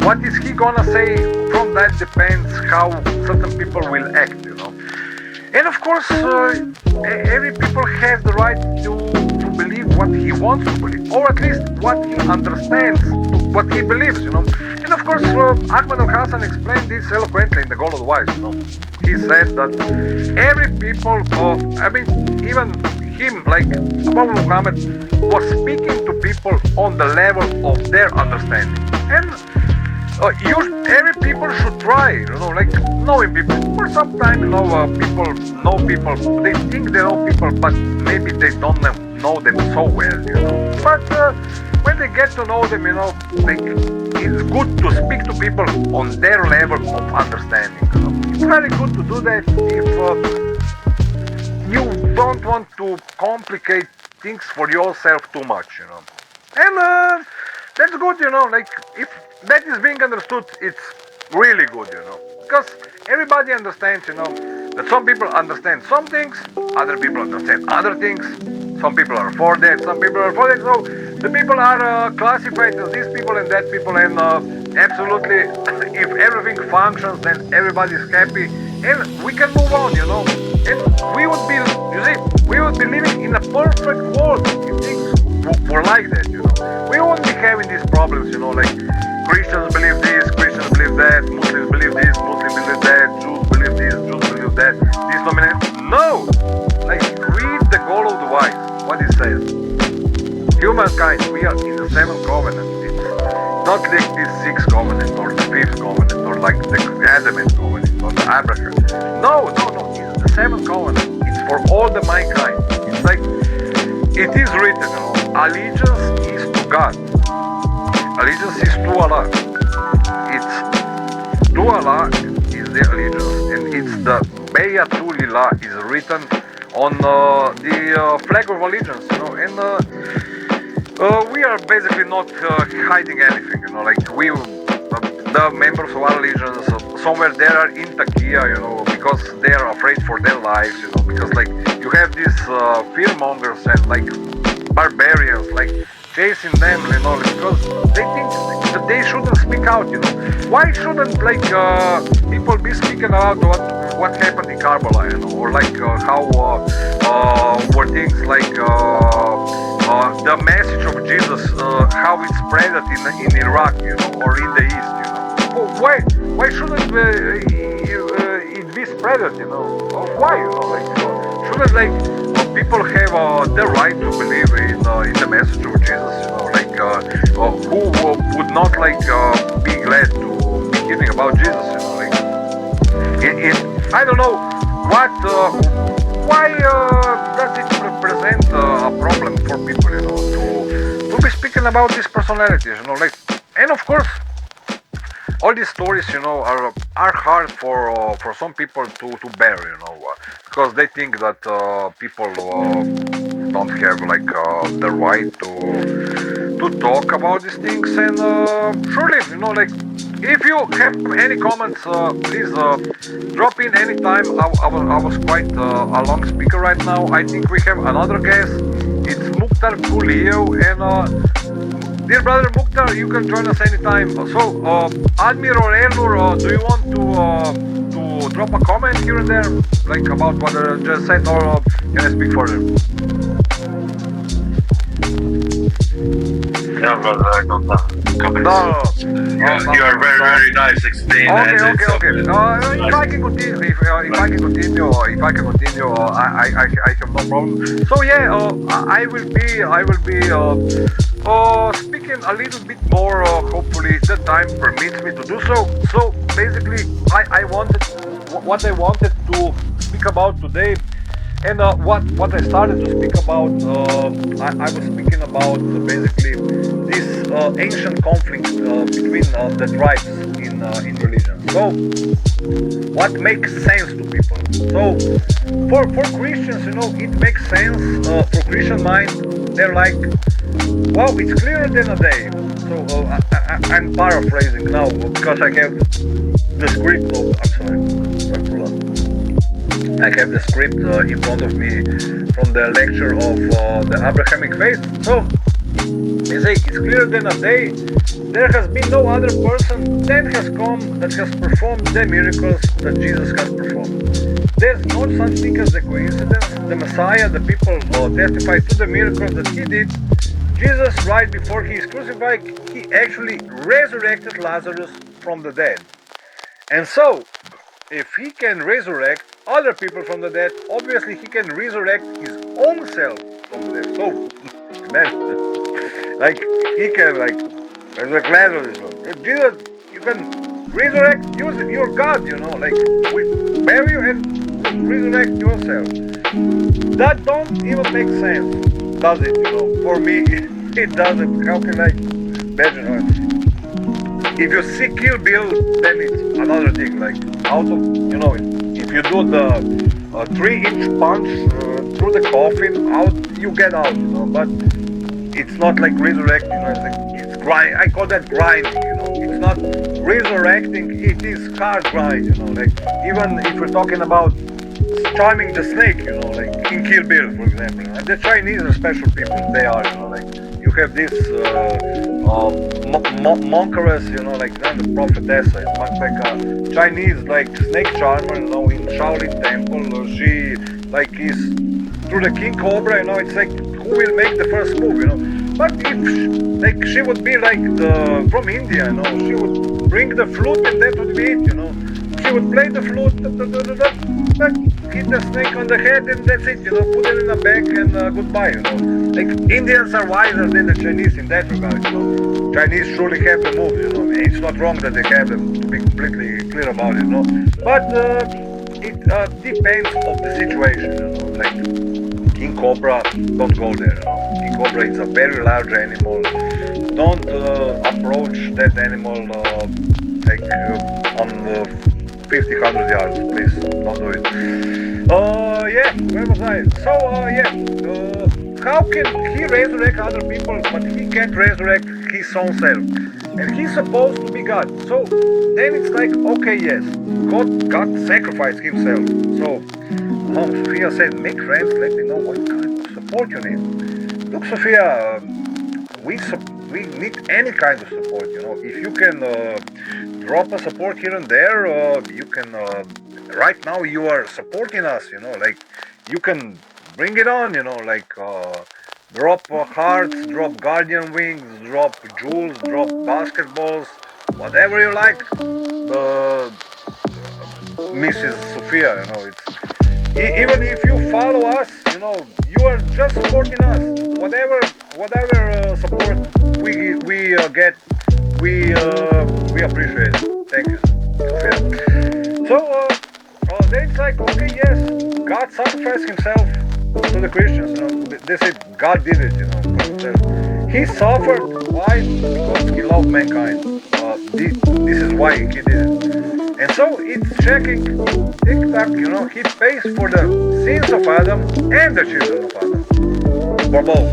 what is he gonna say? From that depends how certain people will act, And of course, every people has the right to believe what he wants to believe, or at least what he understands, what he believes, And of course, Ahmed al-Hassan explained this eloquently in The Goal of the Wise, He said that every people, even him, Prophet Muhammad, was speaking to people on the level of their understanding. And every people should try, knowing people. For some time, people know people. They think they know people, but maybe they don't know them so well, But when they get to know them, it's good to speak to people on their level of understanding. It's very good to do that if you don't want to complicate things for yourself too much, And that's good, if that is being understood, it's really good, Because everybody understands, that some people understand some things, other people understand other things. Some people are for that, some people are for that. So the people are classified as these people and that people, and absolutely, if everything functions, then everybody is happy, and we can move on, And we would be, we would be living in a perfect world if things were like that, We wouldn't be having these problems, Christians believe this, Christians believe that, Muslims believe this, Muslims believe that, Jews believe this, Jews believe that, this dominant. No! Read The Goal of the Wise, what it says. Humankind, we are in the seventh covenant. It's not like this sixth covenant, or the fifth covenant, or the Adamite covenant, or the Abraham. No, it's the seventh covenant. It's for all the mankind. It's it is written, allegiance is to God. Allegiance is to Allah. It's to Allah is the allegiance, and it's the Bayatulillah is written on the flag of allegiance, And we are basically not hiding anything, the members of our allegiance, somewhere they are in Takia, because they are afraid for their lives, because you have these fear mongers and barbarians, chasing them, because they think that they shouldn't speak out, Why shouldn't people be speaking about what happened in Karbala, or how were things the message of Jesus, how it spread in Iraq, or in the East, Why shouldn't it be spread, Why, shouldn't people have the right to believe in the message of Jesus, who would not be glad to be hearing about Jesus, I don't know why does it represent a problem for people, to be speaking about these personalities, and of course, all these stories, are hard for some people to bear, because they think that people don't have the right to talk about these things, and surely, if you have any comments, please drop in anytime. I was quite a long speaker right now. I think we have another guest. It's Mukhtar Kuliev, and dear brother Mukhtar, you can join us anytime. So, Admiral Elnur, do you want to drop a comment here and there, like about what I just said, or can I speak further? Yeah, but I don't know. No. You are very, very nice explaining. Okay. and it's If I can continue, if I can continue, I have no problem. So yeah, I will be speaking a little bit more. Hopefully, the time permits me to do so. So basically, what I wanted to speak about today. And what I started to speak about, I was speaking about basically this ancient conflict between the tribes in religion. So, what makes sense to people? So, for Christians, it makes sense. For Christian mind, they're like, well, it's clearer than a day. So I'm paraphrasing now because I have the script. Oh, I'm sorry. I have the script in front of me from the lecture of the Abrahamic faith. So, they say it's clearer than a day. There has been no other person that has come that has performed the miracles that Jesus has performed. There's no such thing as a coincidence. The Messiah, the people testified to the miracles that he did. Jesus, right before he is crucified, he actually resurrected Lazarus from the dead. And so, if he can resurrect other people from the dead, obviously he can resurrect his own self from the dead. So, man, like he can resurrect Lazarus. If Jesus, you can resurrect your God, like bury you and resurrect yourself. That don't even make sense, does it? For me, it doesn't. How can I imagine it? If you see Kill Bill, then it's another thing. Like out of if you do the 3-inch punch through the coffin, out you get out. But it's not like resurrecting. It's grind. I call that grinding. It's not resurrecting. It is hard grind. Like even if we're talking about charming the snake, like in Kill Bill, for example. And the Chinese are special people. They are, like you have this monkeress, like the prophetess, like a Chinese like snake charmer, in Shaolin Temple. She like is through the king cobra. It's like who will make the first move, But if she would be like from India, she would bring the flute and that would be it, She would play the flute, hit the snake on the head and that's it, put it in a bag and goodbye, Like Indians are wiser than the Chinese in that regard, Chinese surely have the moves, It's not wrong that they have them, to be completely clear about it, But it depends on the situation, Like King Cobra, don't go there, King Cobra is a very large animal. Don't approach that animal on 50, 100 yards, please. Don't do it. Where was I? So, how can he resurrect other people, but he can't resurrect his own self? And he's supposed to be God. So, then it's like, okay, yes, God sacrificed himself. So, Sophia said, make friends, let me know what kind of support you need. Look, Sophia, we need any kind of support, If you can drop a support here and there, you can, right now you are supporting us, like you can bring it on, like drop hearts, drop guardian wings, drop jewels, drop basketballs, whatever you like, Mrs. Sophia, it's even if you follow us, you are just supporting us. Whatever support we get, we appreciate it. Thank you, Sophia. So then it's like, okay, yes, God sacrificed himself to the Christians. They said God did it, for himself. He suffered. Why? Because he loved mankind. This is why he did it. And so it's checking, tick-tock, he pays for the sins of Adam and the children of Adam. For both.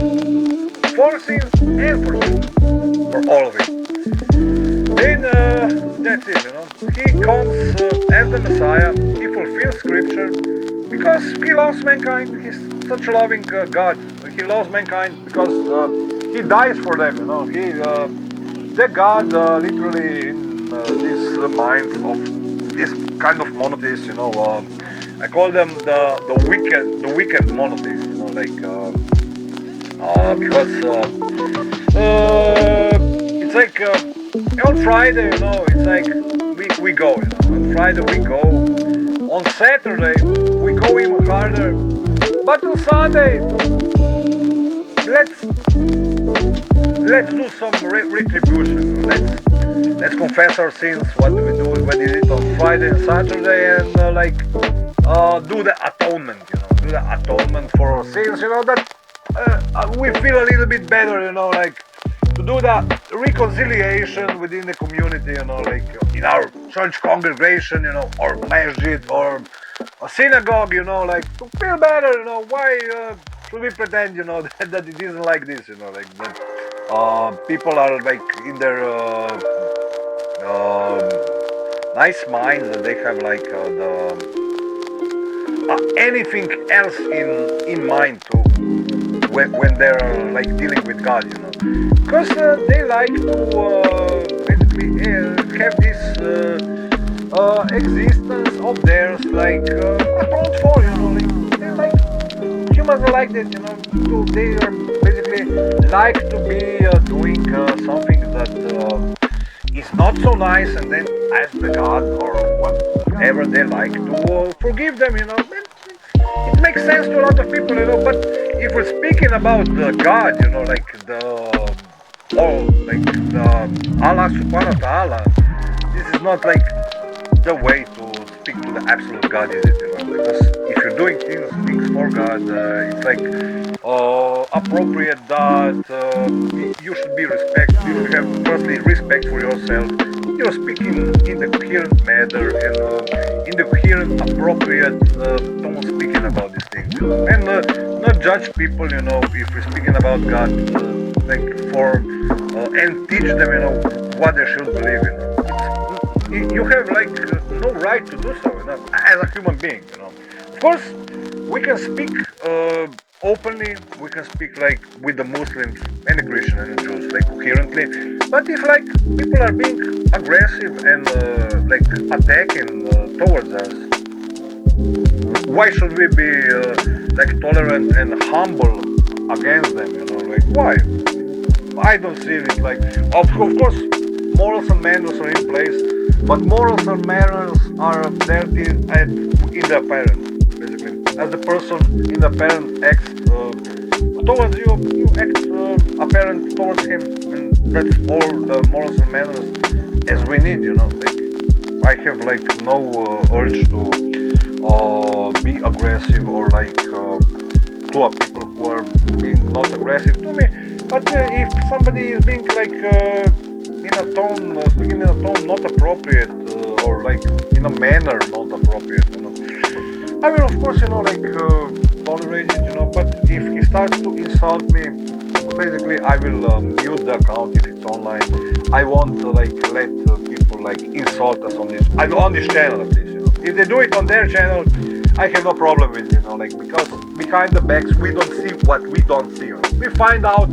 For sins and for children. For all of it. Then, that's it, He comes as the Messiah, he fulfills scripture, because he loves mankind. He's such a loving God. He loves mankind because he dies for them, you know. The God literally in this mind of this kind of monotheists, you know. I call them the wicked monotheists, you know, like because it's like on Friday, you know, it's like we go, you know. On Friday we go. On Saturday we go even harder. But on Sunday, let's do some retribution. Let's confess our sins. What we did it on Friday and Saturday, and do the atonement. You know, do the atonement for our sins. You know that we feel a little bit better. You know, like to do the reconciliation within the community. You know, like in our church congregation. You know, or masjid or a synagogue, you know, like to feel better, you know. Why should we pretend, you know, that it isn't like this, you know, like that people are like in their nice minds that they have like anything else in mind to when they're like dealing with God, you know, because they like to basically have this existence of theirs like atoned for, you know, like they're like humans are like that, you know. They are basically like to be doing something that is not so nice, and then ask the God or whatever they like to forgive them, you know. It makes sense to a lot of people, you know. But if we're speaking about God, you know, like the Allah Subhanahu wa Taala, this is not like the way to speak to the absolute God, is it? You know, because if you're doing things for God, it's like appropriate that you should be respect. You should have firstly respect for yourself. You're speaking in the coherent manner and in the coherent, appropriate tone, speaking about these things, you know? And not judge people. You know, if we're speaking about God, like for and teach them, you know, what they should believe in. You have like no right to do so, you know, as a human being, you know. Of course, we can speak openly, we can speak like with the Muslims and the Christians and the Jews, like coherently. But if like people are being aggressive and like attacking towards us, why should we be like tolerant and humble against them? You know, like why? I don't see it like. Of course, morals and manners are in place. But morals and manners are there in the apparent, basically. As the person in the apparent acts towards you, you act apparent towards him, and that's all the morals and manners as we need, you know. Like, I have like no urge to be aggressive or like to people who are being not aggressive to me. But if somebody is being like speaking in a tone not appropriate, or like in a manner not appropriate, you know, I will of course, you know, like tolerate it, you know. But if he starts to insult me, basically I will mute the account if it's online. I won't like let people like insult us on this channel at least, you know. If they do it on their channel, I have no problem with it, you know, like, because behind the backs we don't see what we don't see, you know. We find out.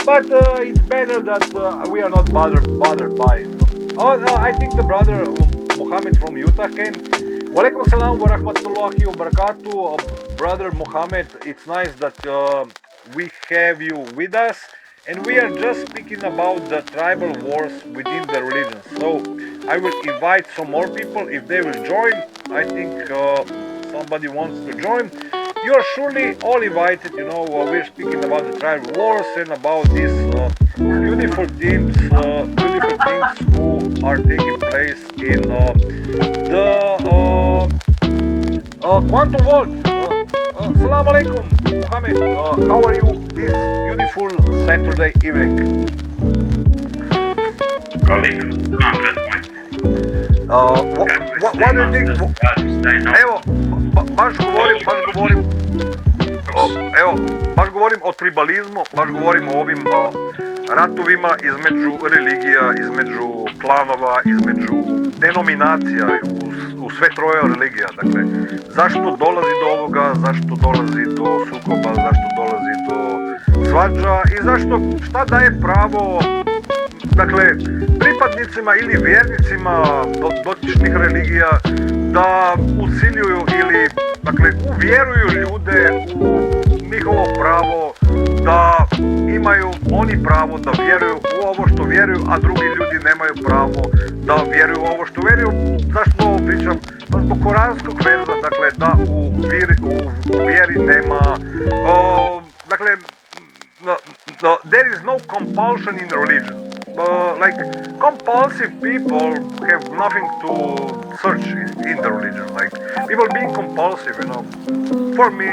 But it's better that we are not bothered by it. I think the brother Mohammed from Utah came. Walaikum salam wa rahmatullahi wa barakatuh. Brother Mohammed, it's nice that we have you with us. And we are just speaking about the tribal wars within the religion. So I will invite some more people if they will join. I think somebody wants to join. You are surely all invited, you know. We're speaking about the tribal wars and about these beautiful things who are taking place in the quantum world. Assalamu alaikum, Mohammed. How are you this beautiful Saturday evening? What do you think? Evo, baš govorim o tribalizmu, baš govorim o ovim ratovima između religija, između klanova, između denominacija u sve troje religija. Dakle, zašto dolazi do ovoga, zašto dolazi do sukoba, zašto dolazi do svađa i zašto, šta daje pravo, dakle, pripadnicima ili vjernicima dotičnih religija da usiljuju ili, dakle, uvjeruju ljude u njihovo pravo da imaju oni pravo da vjeruju u ovo što vjeruju, a drugi ljudi nemaju pravo da vjeruju u ovo što vjeruju. Zašto ovo pričam? Pa zbog koranskog verza, dakle, da u vjeri nema, dakle, there is no compulsion in religion. Like, compulsive people have nothing to search in the religion. Like, people being compulsive, you know, for me,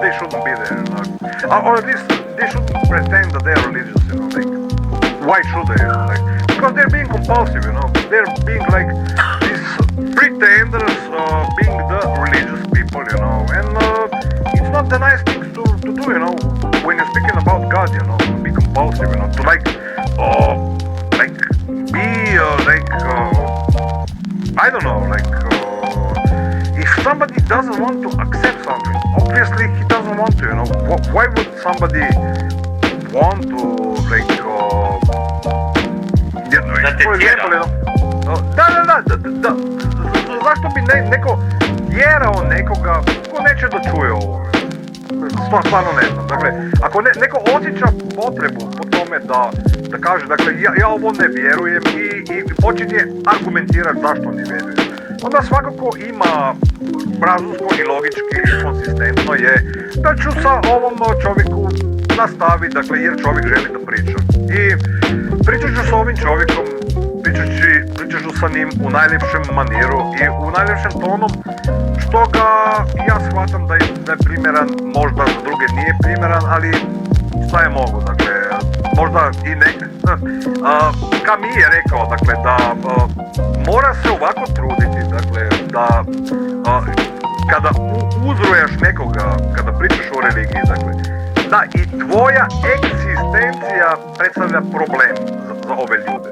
they shouldn't be there, you know? Or at least they shouldn't pretend that they're religious, you know, like, why should they, you know? Like, because they're being compulsive, you know, they're being like these pretenders, being the religious people, you know, and it's not the nice things to do, you know, when you're speaking about God, you know, to be compulsive, you know, to like be I don't know, like, if somebody doesn't want to accept something, obviously he doesn't want to, you know. Why would somebody want to, like, for example, you know, da, zašto bi neko vjerao nekoga ko neće da čuje ovo? Stvarno ne znam. Dakle, ako neko osjeća potrebu po tome da kaže, dakle, ja ovo ne vjerujem i počinje argumentirati zašto ne vjerujem, onda svakako ima razumsko i logički i konsistentno je da ću sa ovom čovjeku nastaviti, dakle, jer čovjek želi da priča. I pričat ću s ovim čovjekom, pričat ću sa njim u najljepšem maniru i u najljepšem tonom, što ga ja shvatam da je primjeran, možda za druge nije primjeran, ali šta je mogu, dakle, možda i ne. Kami je rekao, dakle, da mora se ovako truditi, dakle, da kada uzruješ nekoga, kada pričaš o religiji, dakle, da i tvoja egzistencija predstavlja problem za ove ljude.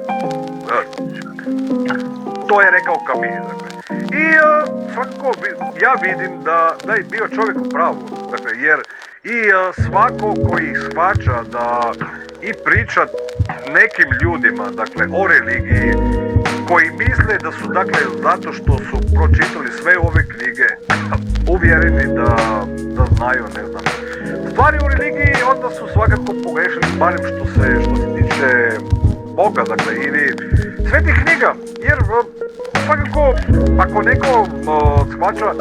To je rekao Kami, dakle. I svakako ja vidim da je bio čovjek u pravu, dakle, jer i svako koji shvaća da i priča nekim ljudima, dakle, o religiji, koji misle da su, dakle, zato što su pročitali sve ove knjige, uvjereni da znaju, ne znam, stvari u religiji, onda su svakako pogrešili, barem što se tiče Boga, dakle, ili svetih knjiga, jer svakako, ako neko shvaća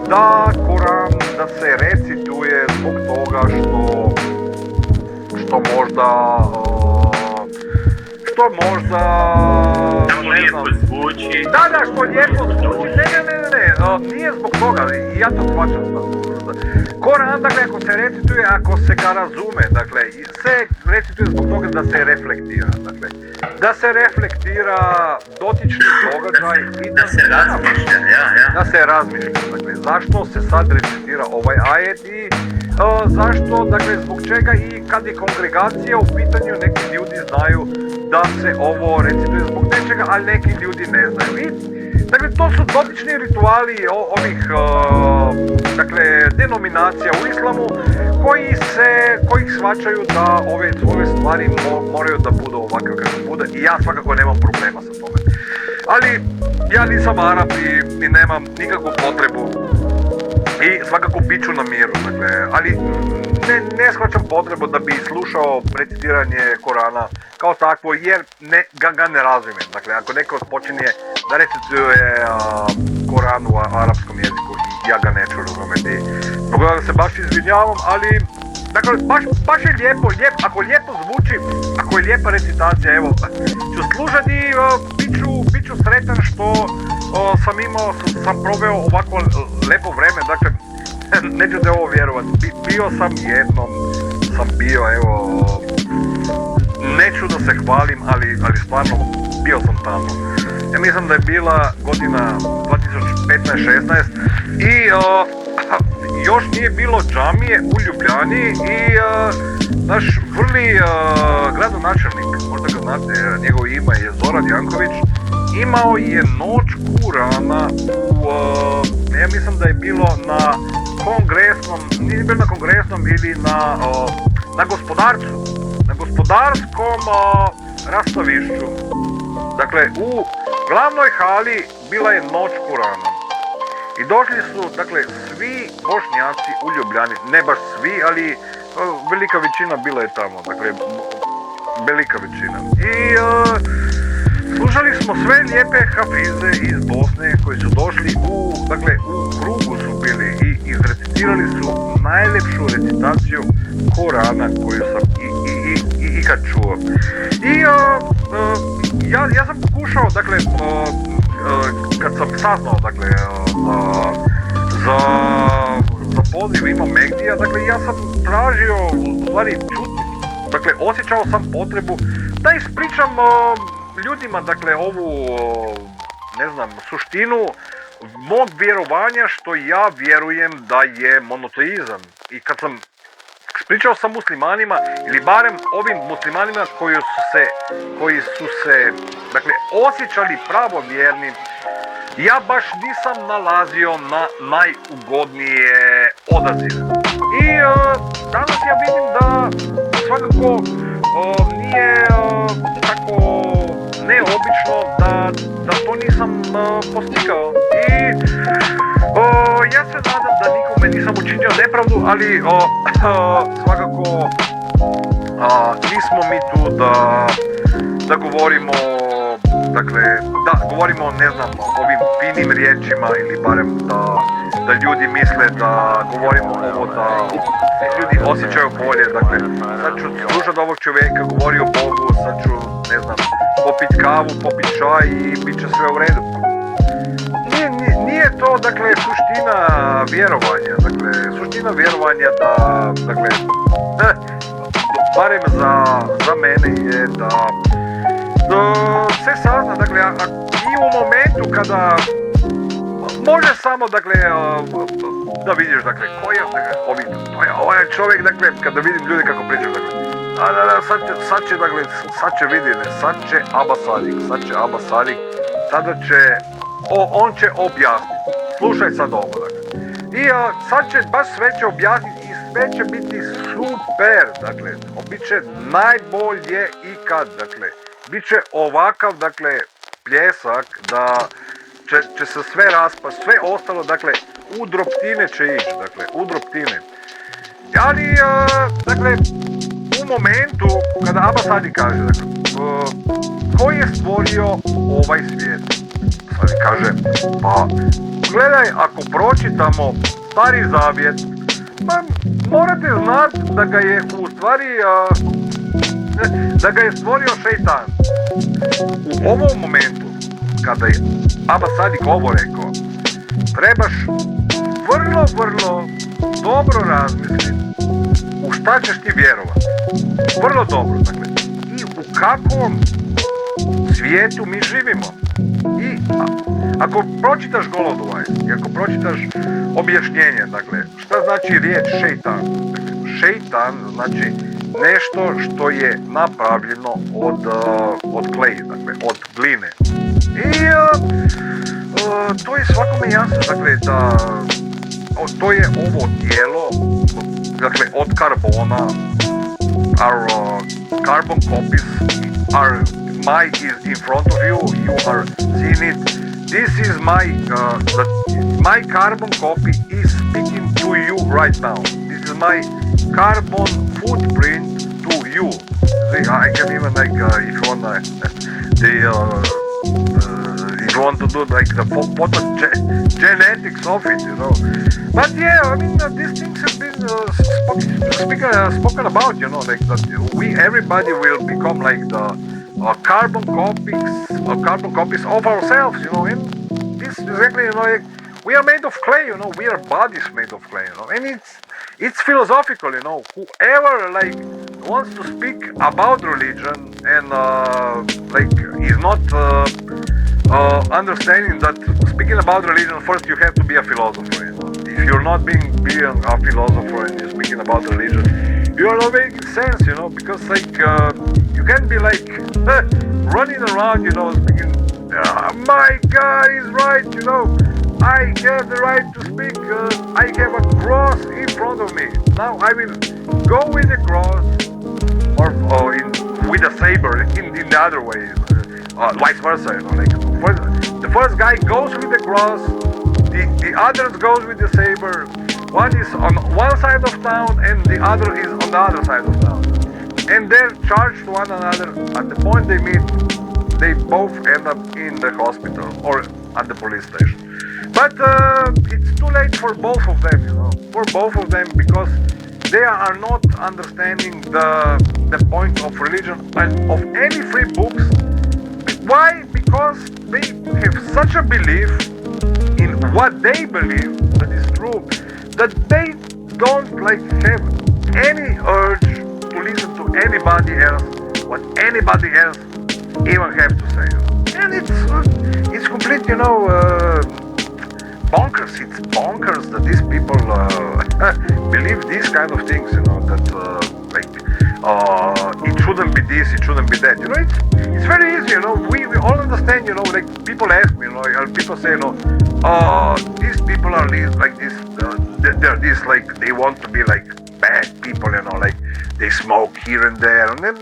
da Koran, da se recituje zbog toga što možda što lijepo zvuči. Da, što lijepo zvuči. Ne, nije zbog toga, i ja to shvaćam. Koran, dakle, ako se recituje, ako se ga razume, dakle, se recituje zbog toga da se reflektira, dakle, da se reflektira dotični događaj i da se razmišlja, da se razmišlja, dakle, zašto se sad recitira ovaj ajet i zašto, dakle, zbog čega i kad je kongregacija u pitanju, neki ljudi znaju da se ovo recituje zbog nečega, ali neki ljudi ne znaju. I, dakle, to su dotični rituali ovih, dakle, denominacija u islamu koji shvaćaju da ove stvari moraju da budu ovakve kako bude i ja svakako nemam problema sa tome. Ali ja nisam Arap i nemam nikakvu potrebu i svakako bit ću na miru, dakle, ali ne shvaćam potrebu da bi slušao recitiranje Korana kao takvo, jer ga ne razumijem. Dakle, ako neko počinje da recituje Koran u arapskom jeziku, ja ga neću razumjeti. Zbog toga se baš izvinjavam, ali dakle, baš je lijepo, ako lijepo zvuči, ako je lijepa recitacija, evo, ću slušati i bit ću sretan što sam proveo ovako lepo vreme, dakle, nećete ovo vjerovati, bio sam jednom, evo, neću da se hvalim, ali stvarno bio sam tamo. Ja mislim da je bila godina 2015-16 i još nije bilo džamije u Ljubljani i naš vrli gradonačelnik, možda ga znate, njegovo ime je Zoran Janković, imao je noć Kurana ja mislim da je bilo na kongresnom, nije bilo na kongresnom ili na gospodarstvu, na gospodarskom rastavišću. Dakle, u glavnoj hali bila je noć Kurana. I došli su, dakle, svi Bošnjaci u Ljubljani, ne baš svi, ali velika većina bila je tamo, dakle, velika većina. I slušali smo sve lijepe hafize iz Bosne koji su došli dakle, u krugu su bili i izrecitirali su najljepšu recitaciju Korana koju sam ikad čuo. I ja sam pokušao, dakle, kad sam saznao, dakle, za poziv Imam Megdija, dakle, ja sam tražio, u stvari, čuti, dakle, osjećao sam potrebu da ispričam ljudima, dakle, ovu, ne znam, suštinu mog vjerovanja, što ja vjerujem da je monoteizam. I kad sam pričao sa muslimanima, ili barem ovim muslimanima koji su se, dakle, osjećali pravovjernim, ja baš nisam nalazio na najugodnije odazive. I danas ja vidim da svakako nije tako neobično da to nisam postigao. I ja se nadam da nikome nisam učinio nepravdu, ali svakako nismo mi tu da govorimo, dakle, da govorimo, ne znam, ovim finim riječima, ili barem da ljudi misle da govorimo ovo, da ljudi osjećaju bolje. Dakle, sad ću slušati ovog čovjeka, govori o Bogu, sad ću, ne znam, popit kavu, popit čaj i bit će sve u redu. Nije to, dakle, suština vjerovanja. Dakle, suština vjerovanja da, dakle, barem za mene je da se sazna, dakle, i u momentu kada može samo, dakle, da vidiš, dakle, ko je, dakle, ovaj čovjek, dakle, kada vidim ljude kako pričaju, dakle, sad će vidjeti, sad će Abba Sadik, tada će, on će objasniti, slušaj sad ovo, dakle, i sad će, baš sve će objasniti i sve će biti super, dakle, bit će najbolje ikad, dakle, bit će ovakav, dakle, pljesak da će se sve raspast, sve ostalo, dakle, u droptine će ići, dakle, u droptine. Ali, dakle, u momentu kada Abba Sadik kaže, dakle, ko je stvorio ovaj svijet? Sadik kaže, pa, gledaj, ako pročitamo Stari Zavjet, morate znati da ga je u stvari, da ga je stvorio šejtan. U ovom momentu, kada je Abba Sadik ovo rekao, trebaš vrlo dobro razmisliti u šta ćeš ti vjerovati. Vrlo dobro, dakle. I u kakvom svijetu mi živimo. I ako pročitaš Golodovaj, i ako pročitaš objašnjenje, dakle, šta znači riječ šejtan? Dakle, šejtan znači nešto što je napravljeno od klej, dakle, od gline. I to je svakome jasno, dakle, da to je ovo tijelo, dakle, od karbona. Our carbon copies are is in front of you, you are seeing it. This is my carbon copy is speaking to you right now. This is my carbon footprint to you. See, I can even, like, if you want if you want to do, like, the genetics of it, you know. But yeah, I mean, these things have been spoken about, you know, like that everybody will become like the carbon copies of ourselves, you know. And this exactly, you know, like, we are made of clay, you know. We are bodies made of clay, you know. And it's philosophical, you know. Whoever, like, wants to speak about religion and like, is not understanding that speaking about religion, first you have to be a philosopher, you know. If you're not being a philosopher and you're speaking about religion, you are not making sense, you know, because, like, you can't be, like, running around, you know, speaking, my God is right, you know, I have the right to speak. I have a cross in front of me. Now I will go with the cross with a saber in the other way, vice versa. The first guy goes with the cross, the others goes with the saber. One is on one side of town and the other is on the other side of town. And they're charged to one another. At the point they meet, they both end up in the hospital or at the police station. But it's too late for both of them, for both of them, because they are not understanding the point of religion and of any free books. Why? Because they have such a belief in what they believe that is true, that they don't have any urge to listen to anybody else, what anybody else even have to say. And it's complete, bonkers. It's bonkers that these people believe these kind of things, that it shouldn't be this, it shouldn't be that. It's very easy, we all understand, people ask me, people say, these people are like this, they're this, they want to be like bad people, they smoke here and there, and then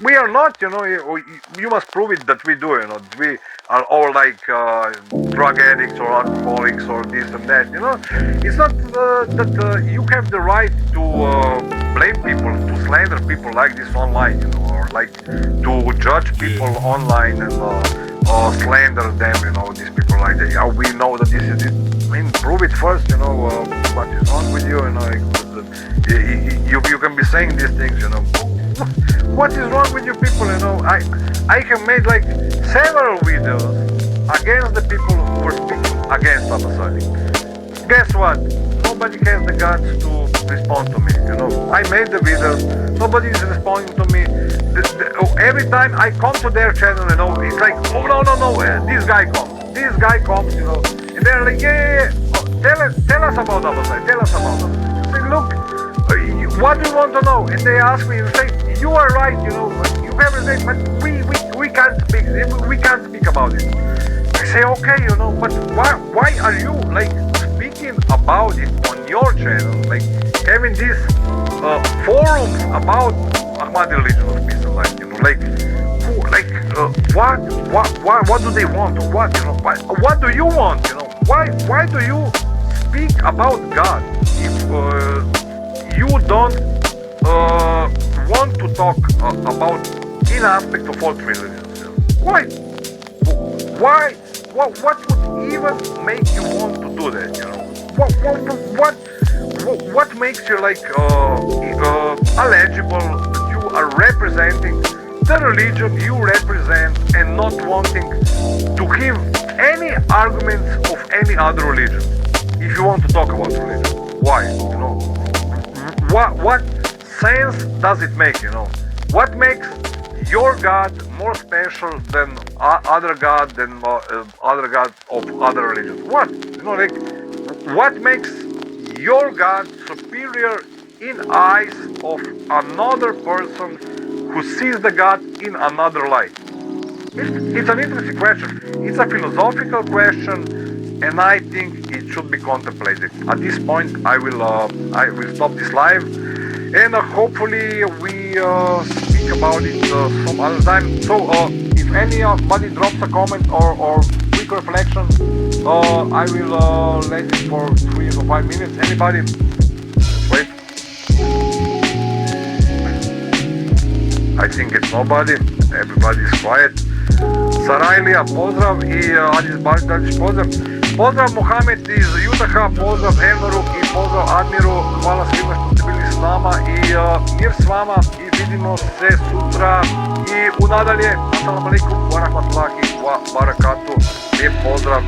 we are not, you must prove it that we do, we are all like drug addicts or alcoholics or this and that, it's not that you have the right to blame people, to slander people like this online, or to judge people online and slander them, these people like that. We know that this is it. I mean, prove it first, what is wrong with you, you can be saying these things, what is wrong with you people, I have made several videos against the people who were speaking against Abasadi. Guess what? Nobody has the guts to respond to me, I made the videos, nobody is responding to me. Every time I come to their channel, it's like, oh no, this guy comes, and they're like, yeah. Tell us about Abasadi, tell us about Abasadi. I say, look, what do you want to know? And they ask me, and say, you are right, you have a name, but we can't speak about it. I say, okay, but why are you speaking about it on your channel, having these forums about Ahmadi religion of peace and light, what do they want? What do you want? Why do you speak about God if you don't want to talk about any aspect of all three religions? Why? What would even make you want to do that? What makes you eligible that you are representing the religion you represent and not wanting to give any arguments of any other religion? If you want to talk about religion, why? What sense does it make? What makes your God more special than other God of other religions? What? What makes your God superior in eyes of another person who sees the God in another light? It's an interesting question. It's a philosophical question, and I think it should be contemplated. At this point, I will stop this live, and hopefully we speak about it some other time. So, if anybody drops a comment or quick reflection, I will let it for 3 or 5 minutes. Anybody? Wait. I think it's nobody. Everybody is quiet. Sarajlija, pozdrav i Adis Balkans, pozdrav. Pozdrav Mohamed iz Utaha, pozdrav Evnoru i pozdrav Admiru. Hvala svima što ste bili s nama i mir s vama i vidimo se sutra i u nadalje. Assalamu alaikum wa rahmatullahi wa barakatuh. Lijep pozdrav.